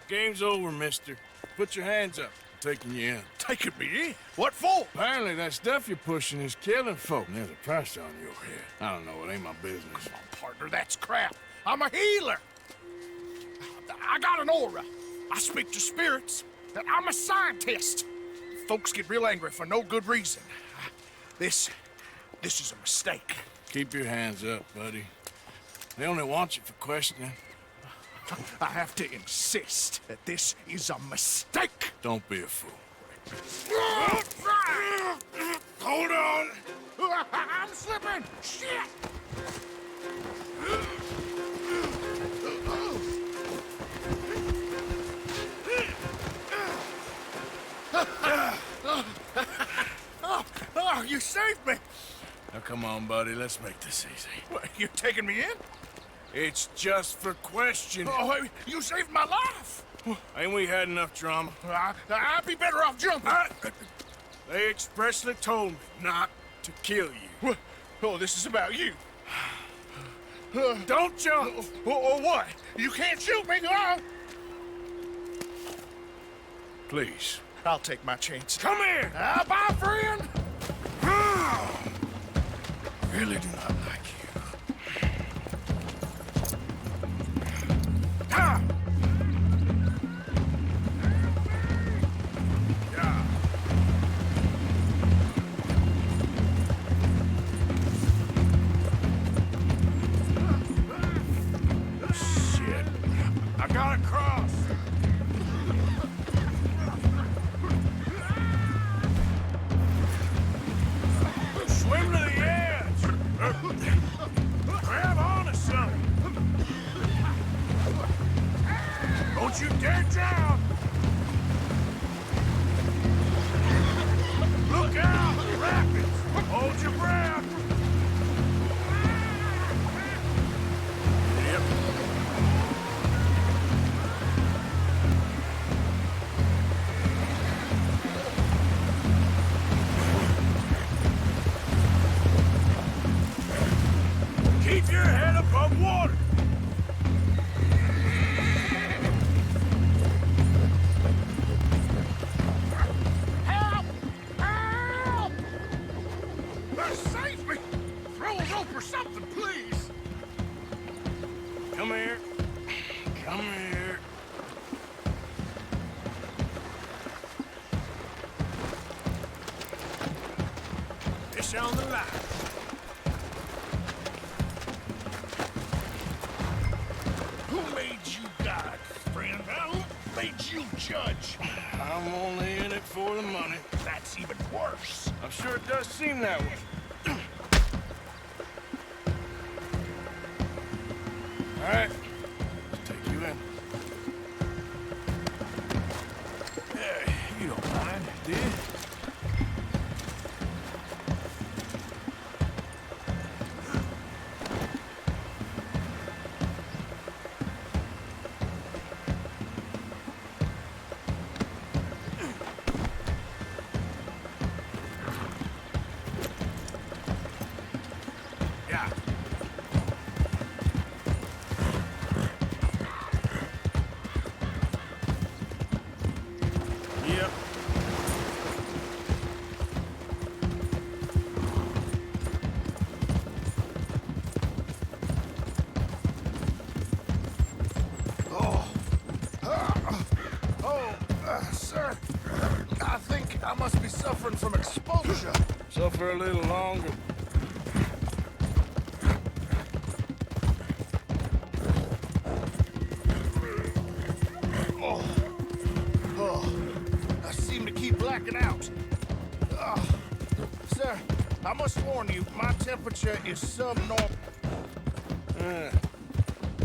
Game's over, mister. Put your hands up. I'm taking you in. Taking me in? What for? Apparently that stuff you're pushing is killing folk. And there's a price on your head. I don't know, it ain't my business. Come on, partner, that's crap. I'm a healer. I got an aura. I speak to spirits. I'm a scientist. Folks get real angry for no good reason. This is a mistake. Keep your hands up, buddy. They only want you for questioning. I have to insist that this is a mistake. Don't be a fool. Hold on. I'm slipping. Shit. Oh, you saved me. Now, come on, buddy. Let's make this easy. What, you're taking me in? It's just for questioning. Oh, you saved my life. Ain't we had enough drama? I'd be better off jumping. They expressly told me not to kill you. Oh, this is about you. Don't jump. Or what? You can't shoot me. Please. I'll take my chance. Come here. Bye, friend. Really do not like you. Ah! Yeah. Shit. I gotta cross. Swim to the edge. Grab onto something. Don't you dare drown. Look out, the rapids. Hold your breath. Yep. Keep your head above water. Help! Help! Save me! Throw a rope or something, please. Come here. Come here. Fish on the line. Who made you God, friend? Who made you judge? I'm only in it for the money. That's even worse. I'm sure it does seem that way. All right, let's take you in. Yeah, you don't mind, do you? Yeah. Yep. Sir, I think I must be suffering from exposure. Suffer a little longer. I seem to keep blacking out. Sir, I must warn you, my temperature is subnormal.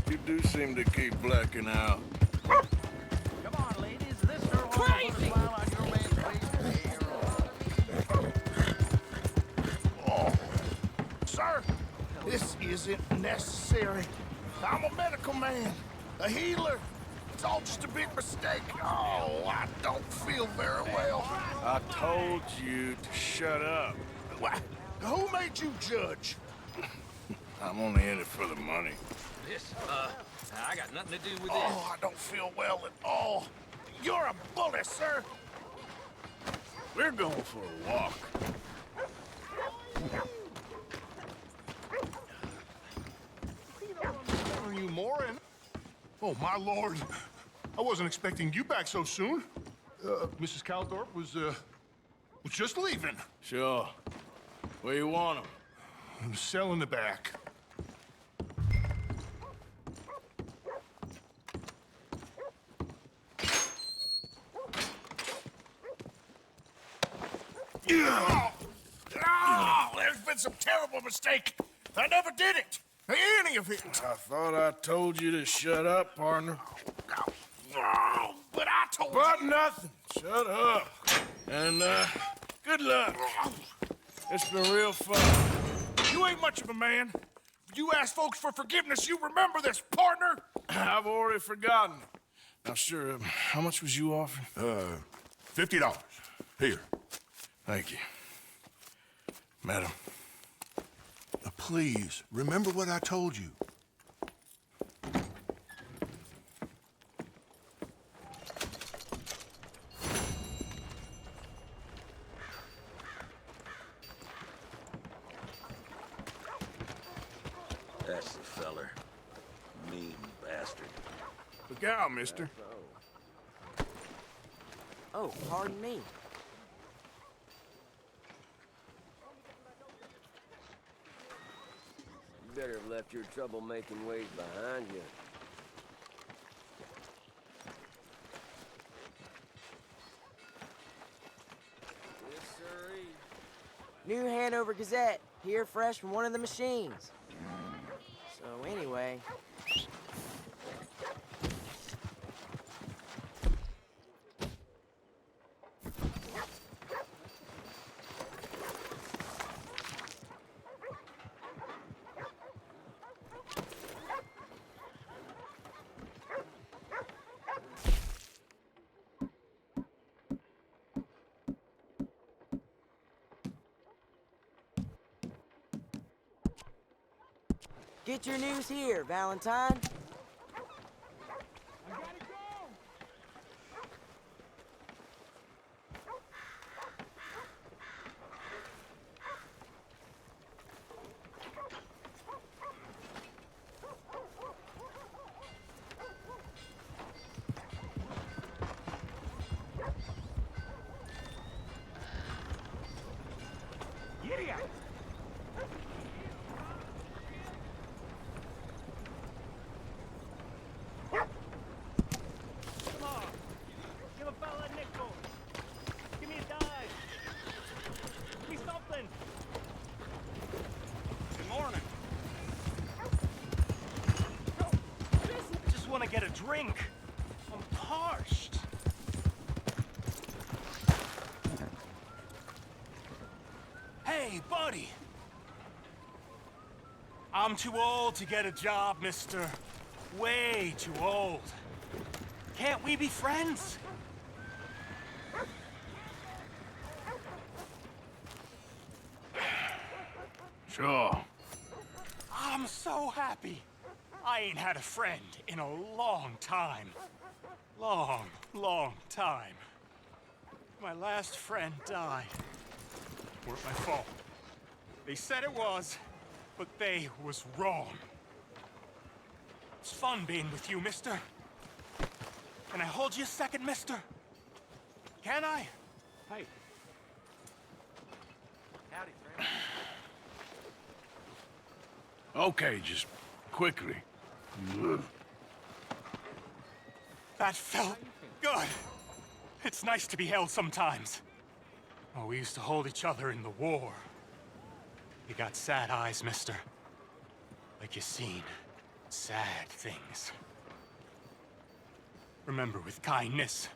You do seem to keep blacking out. Come on, ladies. This girl crazy. Smile on your man's face. Sir, this isn't necessary. I'm a medical man, a healer. It's all just a big mistake. Oh, I don't feel very well. I told you to shut up. Who made you judge? I'm only in it for the money. This, I got nothing to do with Oh, I don't feel well at all. You're a bully, sir. We're going for a walk. Are you Morin? Oh, my lord. I wasn't expecting you back so soon. Mrs. Calthorpe was just leaving. Sure. Where you want him? I'm selling the back. Oh, there's been some terrible mistake. I never did it. Any of it. I thought I told you to shut up, partner. Oh, but I told you. But nothing. Shut up. And, good luck. It's been real fun. You ain't much of a man. You ask folks for forgiveness, you remember this, partner? I've already forgotten. Now, sure, how much was you offering? $50. Here. Thank you. Madam. Please, remember what I told you. That's the feller. Mean bastard. Look out, mister. Oh, pardon me. You better have left your troublemaking ways behind you. Yes, sirree. New Hanover Gazette, here fresh from one of the machines. So anyway... Get your news here, Valentine. Idiot! Come on! Give a fella a nickel! Give me a dime! Give me something! Good morning. I just want to get a drink. I'm parched. Hey, buddy! I'm too old to get a job, mister. Way too old. Can't we be friends? Sure. I'm so happy. I ain't had a friend in a long time. Long time. My last friend died. Weren't my fault. They said it was, but they was wrong. It's fun being with you, mister. Can I hold you a second, mister? Can I? Hey. Howdy, friend. Okay, just quickly. That felt good. It's nice to be held sometimes. Oh, we used to hold each other in the war. You got sad eyes, mister. Like you seen sad things. Remember with kindness.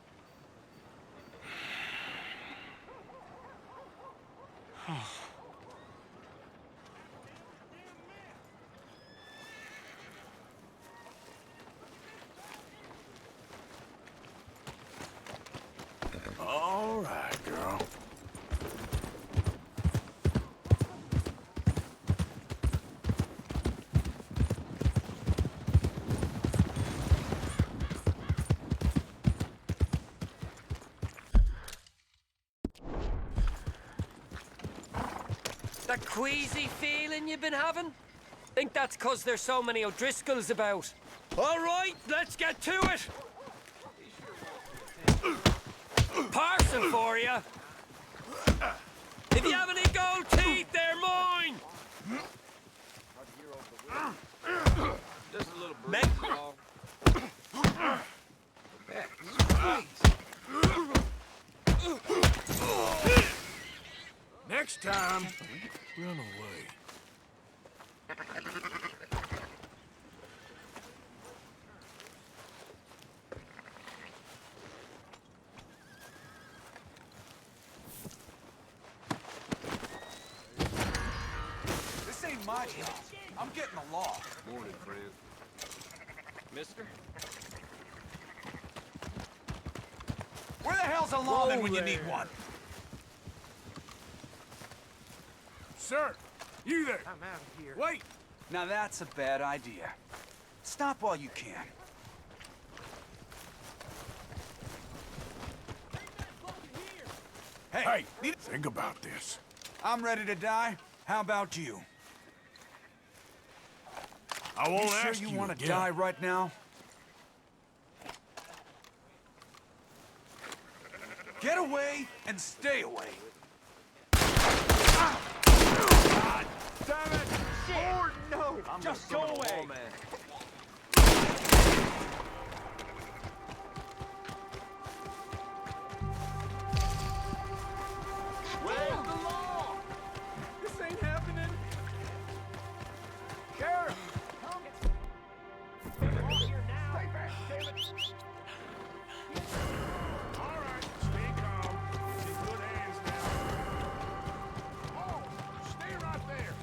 All right, girl. That queasy feeling you've been having? Think that's 'cause there's so many O'Driscolls about. All right, let's get to it. Parson for you. If you have any gold teeth, they're mine. Just a little Make bruise, y'all. Next time, run away. This ain't my job. I'm getting the law. Morning, friend. Mister? Where the hell's a lawman when you need one? Sir, you there. I'm out of here. Wait. Now that's a bad idea. Stop while you can. Hey, Think about this. I'm ready to die. How about you? I won't You sure ask you you want to again. die right now? Get away and stay away. God damn it! Lord, no! Just go away! Where's the law? This ain't happening. Sheriff! Stay back, damn it! All right, stay calm. It's in good hands now. Oh, stay right there.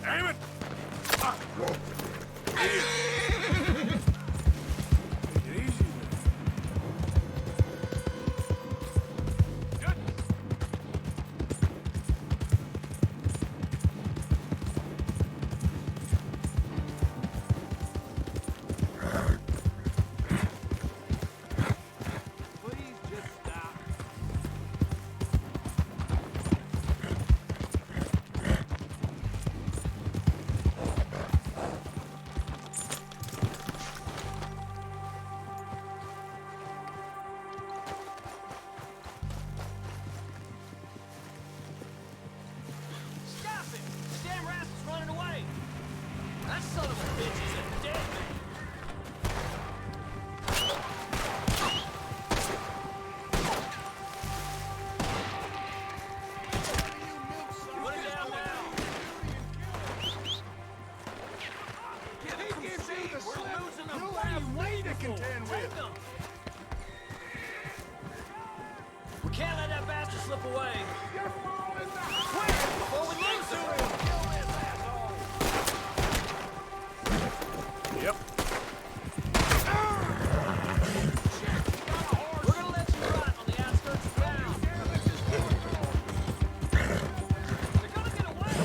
Damn it! Take it easy. Good. Please just stop. Stop it! This damn rascal's running away. That son of a bitch is a dead man. Put him down now. We're losing a bad way to contend with. We can't let that bastard slip away. Quick, before we lose him. Yep. We're gonna let you rot on the outskirts of town. They're gonna get away.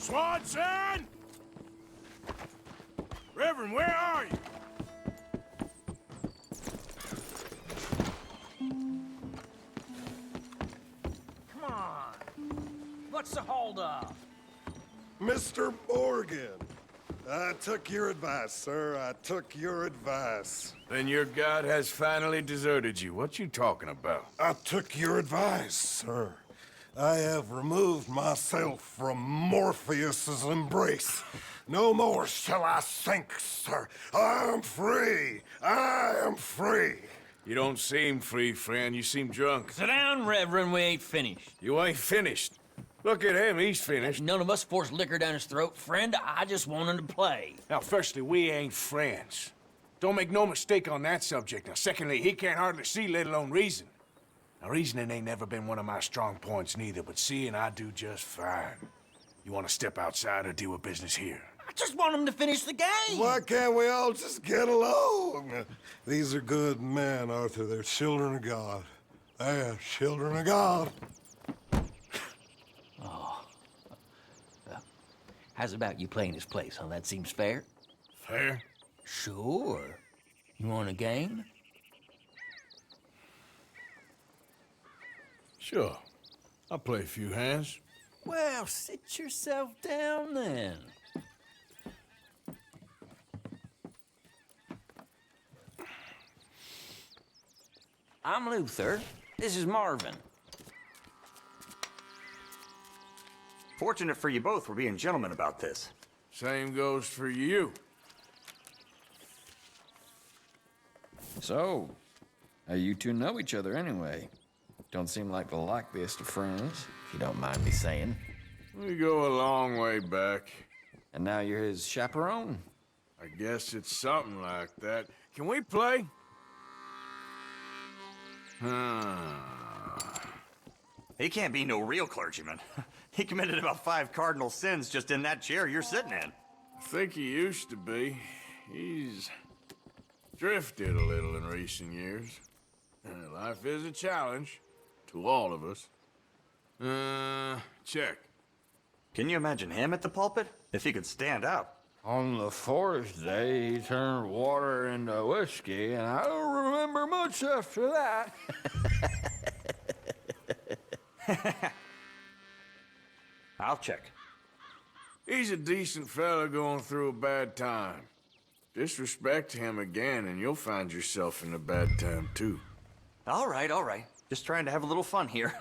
Swanson! Reverend, where are you? Come on. What's the holdup? Mr. Morgan, I took your advice, sir. I took your advice. Then your god has finally deserted you. What you talking about? I took your advice, sir. I have removed myself from Morpheus's embrace. No more shall I sink, sir. I am free. I am free. You don't seem free, friend. You seem drunk. Sit down, Reverend. We ain't finished. You ain't finished. Look at him. He's finished. None of us forced liquor down his throat. Friend, I just want him to play. Now, firstly, we ain't friends. Don't make no mistake on that subject. Now, secondly, he can't hardly see, let alone reason. Now, reasoning ain't never been one of my strong points neither, but seeing I do just fine. You want to step outside or deal with business here? I just want him to finish the game. Why can't we all just get along? These are good men, Arthur. They're children of God. They're children of God. Oh. How's about you playing his place, huh? That seems fair? Fair? Sure. You want a game? Sure. I'll play a few hands. Well, sit yourself down then. I'm Luther. This is Marvin. Fortunate for you both, we're being gentlemen about this. Same goes for you. So, how you two know each other anyway? Don't seem like the likeliest of friends, if you don't mind me saying. We go a long way back. And now you're his chaperone? I guess it's something like that. Can we play? He can't be no real clergyman. He committed about 5 cardinal sins just in that chair you're sitting in. I think he used to be. He's drifted a little in recent years. Life is a challenge to all of us. Check. Can you imagine him at the pulpit? If he could stand up. On the 4th day, he turned water into whiskey, and I don't remember much after that. I'll check. He's a decent fella going through a bad time. Disrespect him again, and you'll find yourself in a bad time, too. All right, all right. Just trying to have a little fun here.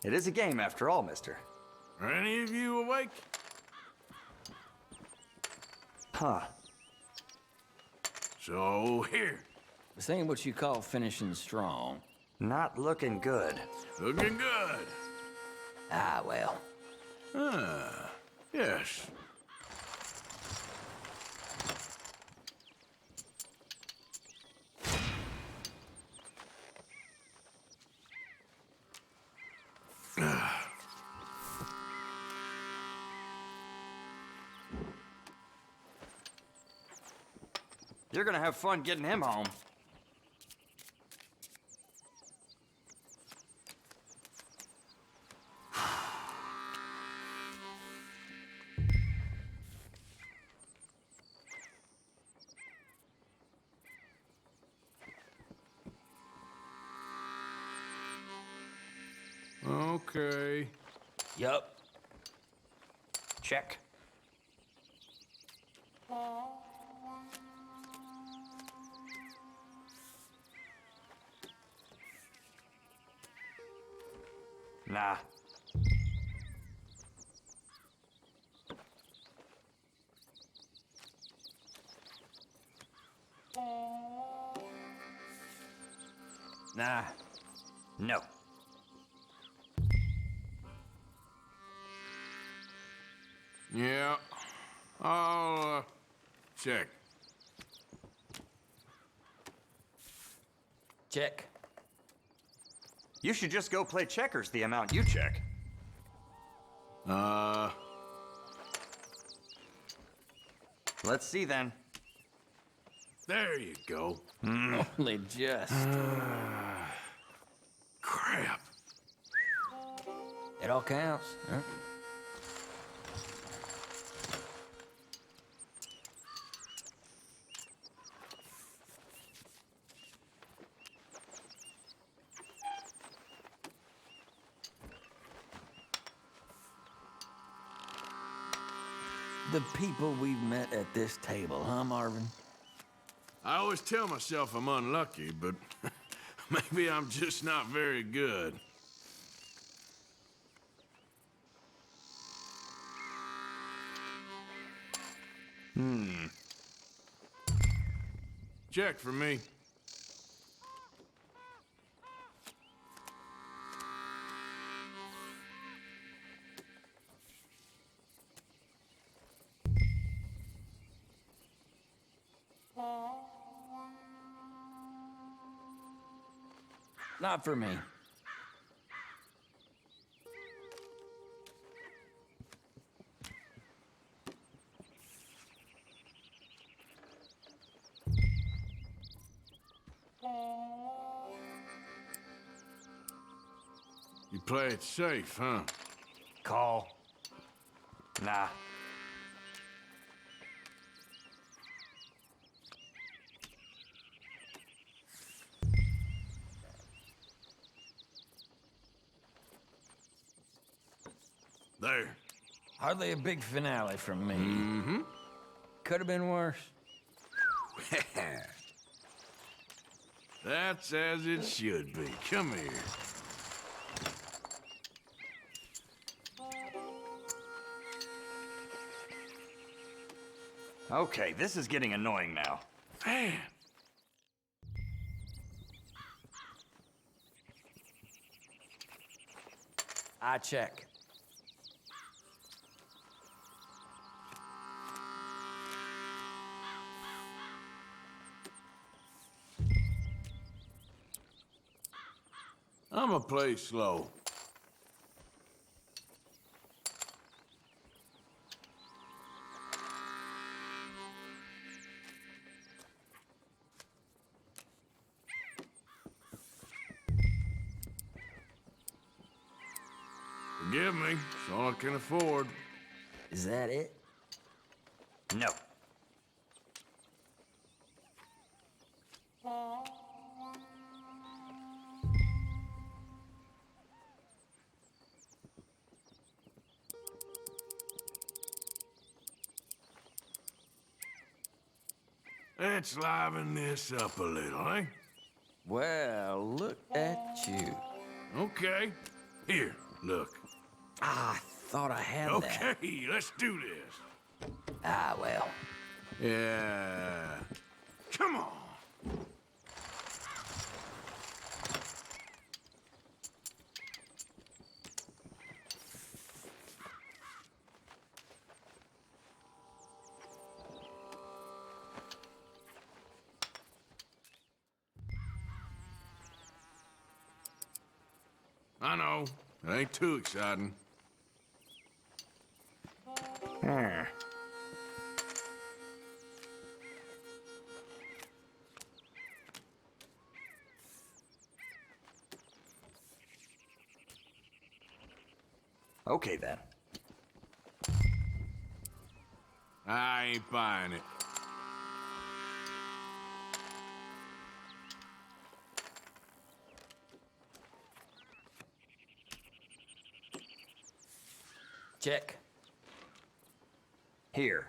It is a game, after all, mister. Are any of you awake? Huh. So, here. This ain't what you call finishing strong. Not looking good. Looking good. Ah, well. Yes. You're gonna have fun getting him home. Okay. Yup. Check. Nah. Nah. No. Yeah. I'll, check. Check. You should just go play checkers the amount you check. Let's see then. There you go. Only just. Crap. It all counts. Huh? the people we've met at this table, huh, Marvin? I always tell myself I'm unlucky, but maybe I'm just not very good. Check for me. Not for me. You play it safe, huh? Call. Nah. There. Hardly a big finale from me. Mm-hmm. Could have been worse. That's as it should be. Come here. Okay, this is getting annoying now. Man. I check. I'ma play slow. Forgive me, it's all I can afford. Is that it? No. Let's liven this up a little, eh? Well, look at you. Okay. Here, look. I thought I had that. Okay, let's do this. Ah, well. Yeah. Come on. I know. It ain't too exciting. Okay, then. I ain't buying it. Check. Here.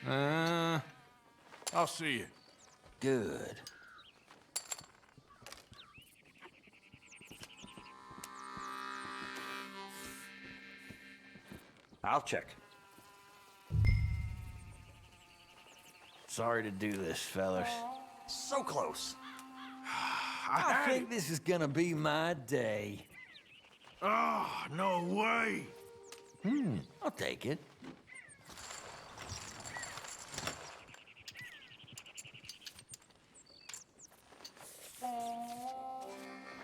I'll see you. Good. I'll check. Sorry to do this, fellas. So close. I think this is gonna be my day. Oh, no way. I'll take it.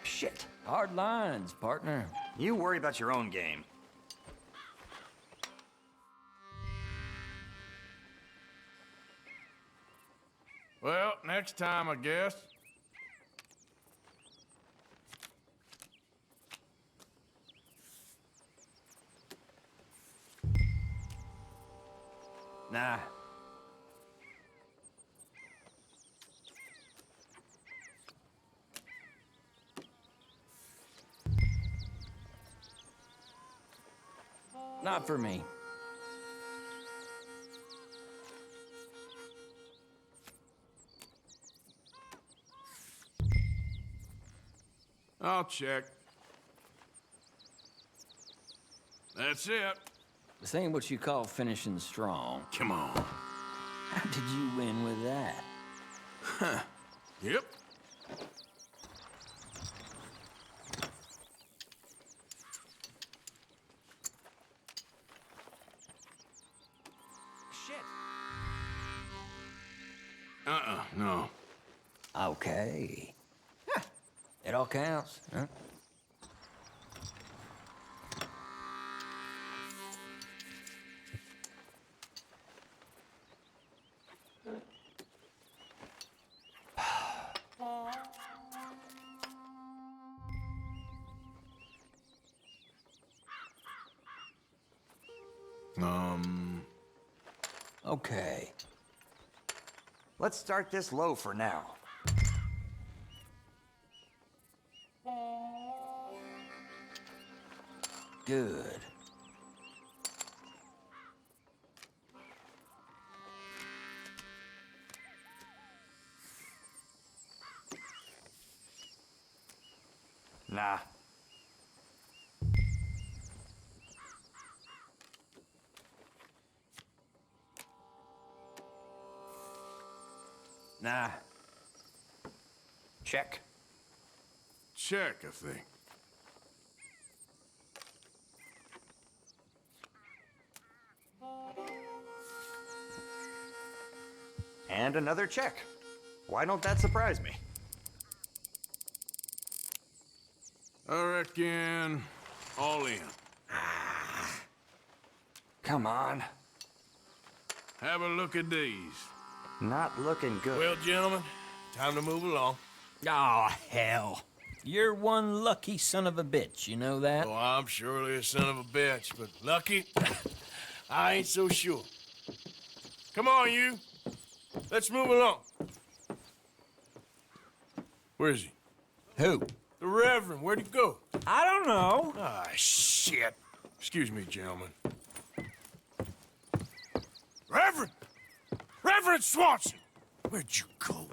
Shit. Hard lines, partner. You worry about your own game. Well, next time, I guess. Nah. Not for me. I'll check. That's it. This ain't what you call finishing strong. Come on. How did you win with that? Huh. Yep. No. Okay. It all counts, huh? Okay. Let's start this low for now. Good. Nah. Nah. Check. Check, I think. And another check. Why don't that surprise me? I reckon all in. Come on. Have a look at these. Not looking good. Well, gentlemen, time to move along. Oh, hell. You're one lucky son of a bitch, you know that? Oh, I'm surely a son of a bitch, but lucky? I ain't so sure. Come on, you. Let's move along. Where is he? Who? The Reverend. Where'd he go? I don't know. Ah, shit. Excuse me, gentlemen. Reverend! Reverend Swanson! Where'd you go?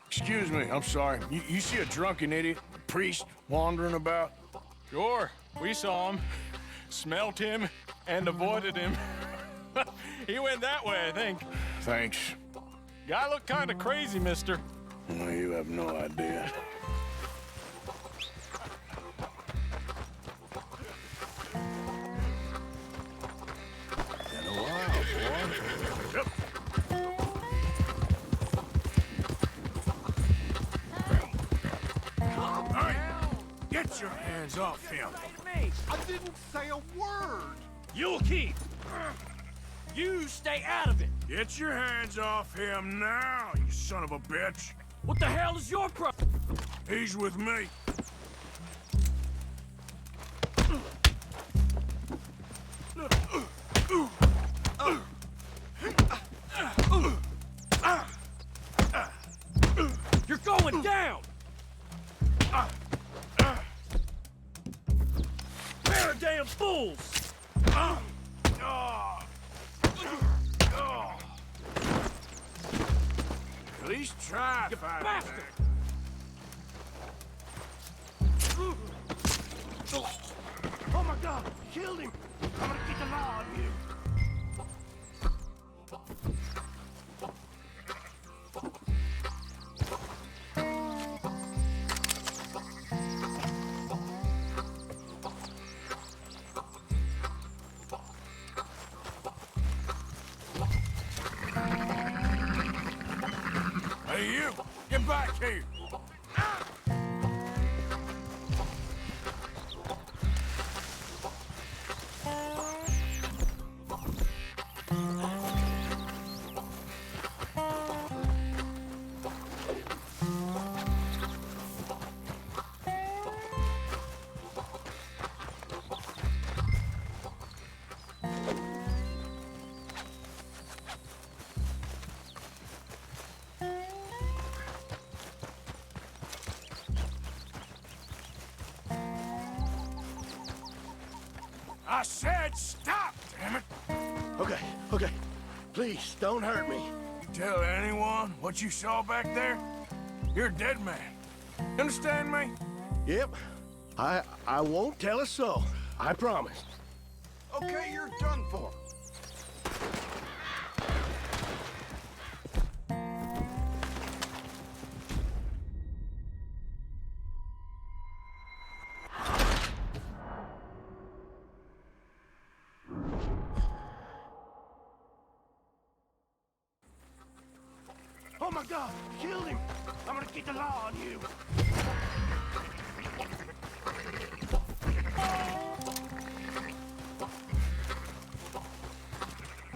Excuse me, I'm sorry. You see a drunken idiot, a priest, wandering about? Sure, we saw him, smelt him, and avoided him. He went that way, I think. Thanks. Guy looked kind of crazy, mister. Well, you have no idea. Been a while, boy. Yep. Hey, get your hands off him. I didn't say a word. You'll keep. You stay out of it. Get your hands off him now, you son of a bitch. What the hell is your problem? He's with me. You're going down! Pair of damn fools! At least try, You fighting bastard! back. Oh my God, killed him. I'm gonna get the law on you. Hey, you! Get back here! I said stop, damn it! Okay, okay. Please, don't hurt me. You tell anyone what you saw back there, you're a dead man. You understand me? Yep. I won't tell a soul. I promise. Okay, you're done for. Oh my God! Killed him! I'm gonna get the law on you.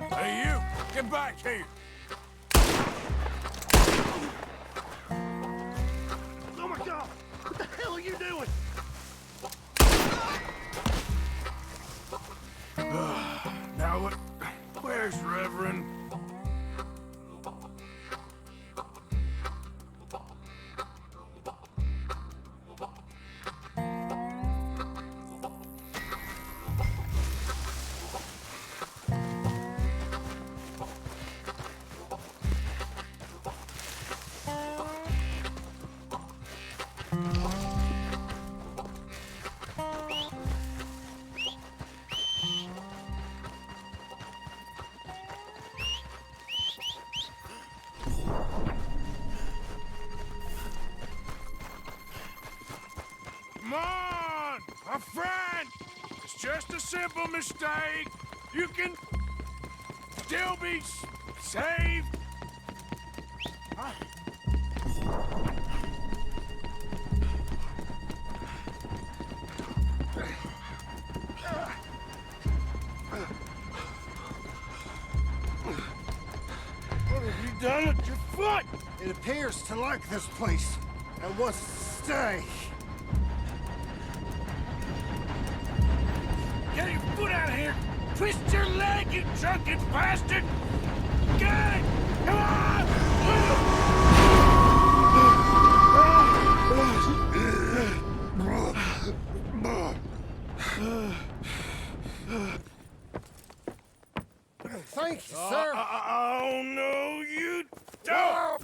Hey, you! Get back here! Oh my God! What the hell are you doing? Now, where's Reverend? Come on, my friend! It's just a simple mistake. You can still be saved. What have you done with your foot? It appears to like this place and wants to stay. Get your foot out of here! Twist your leg, you drunken bastard! Get it! Come on! Thank you, sir. Oh, no, you don't!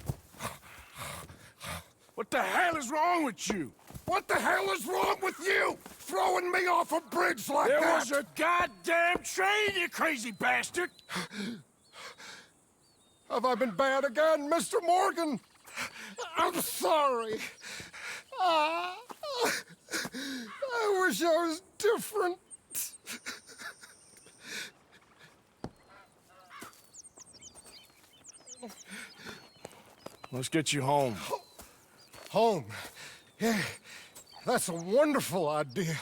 What the hell is wrong with you? What the hell is wrong with you? Throwing me off a bridge like There that? was a goddamn train, you crazy bastard! Have I been bad again, Mr. Morgan? I'm sorry. I wish I was different. Let's get you home. Home? Yeah, that's a wonderful idea.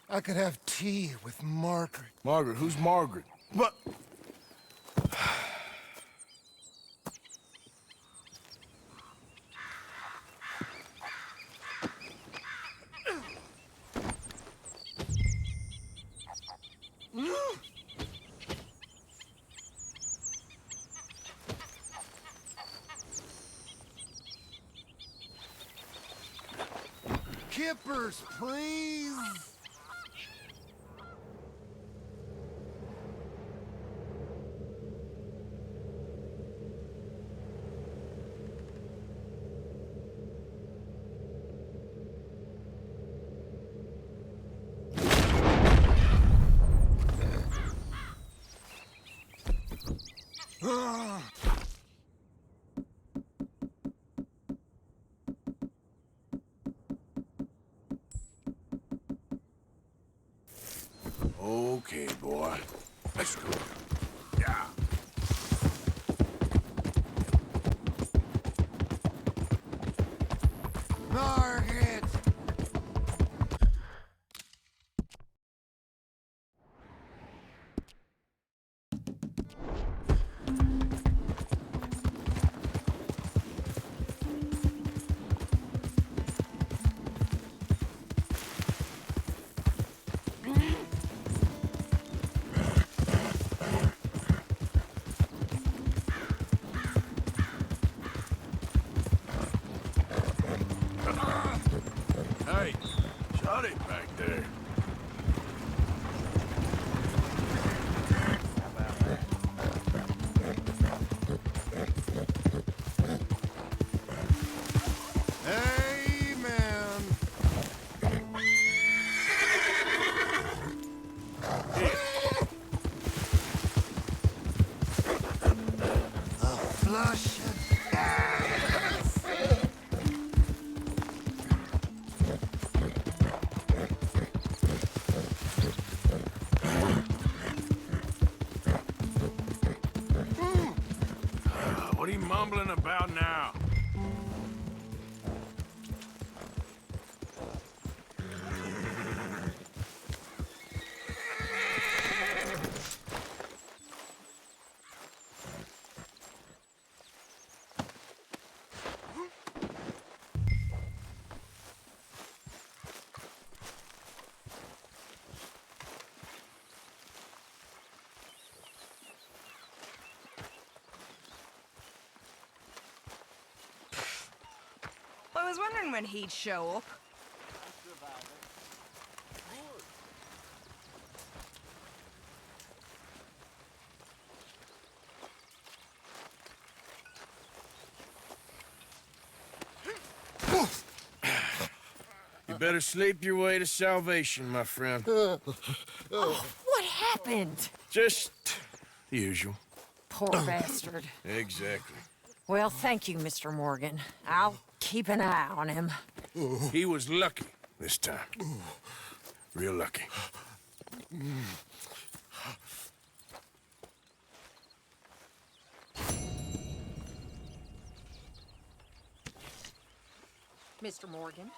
I could have tea with Margaret. Margaret? Who's Margaret? But... Kippers, please. Okay, boy. Let's go. Yeah. Margaret! mumbling about now? I was wondering when he'd show up. You better sleep your way to salvation, my friend. Oh, what happened? Just the usual. Poor bastard. Exactly. Well, thank you, Mr. Morgan. I'll keep an eye on him. He was lucky this time. Real lucky. Mr. Morgan?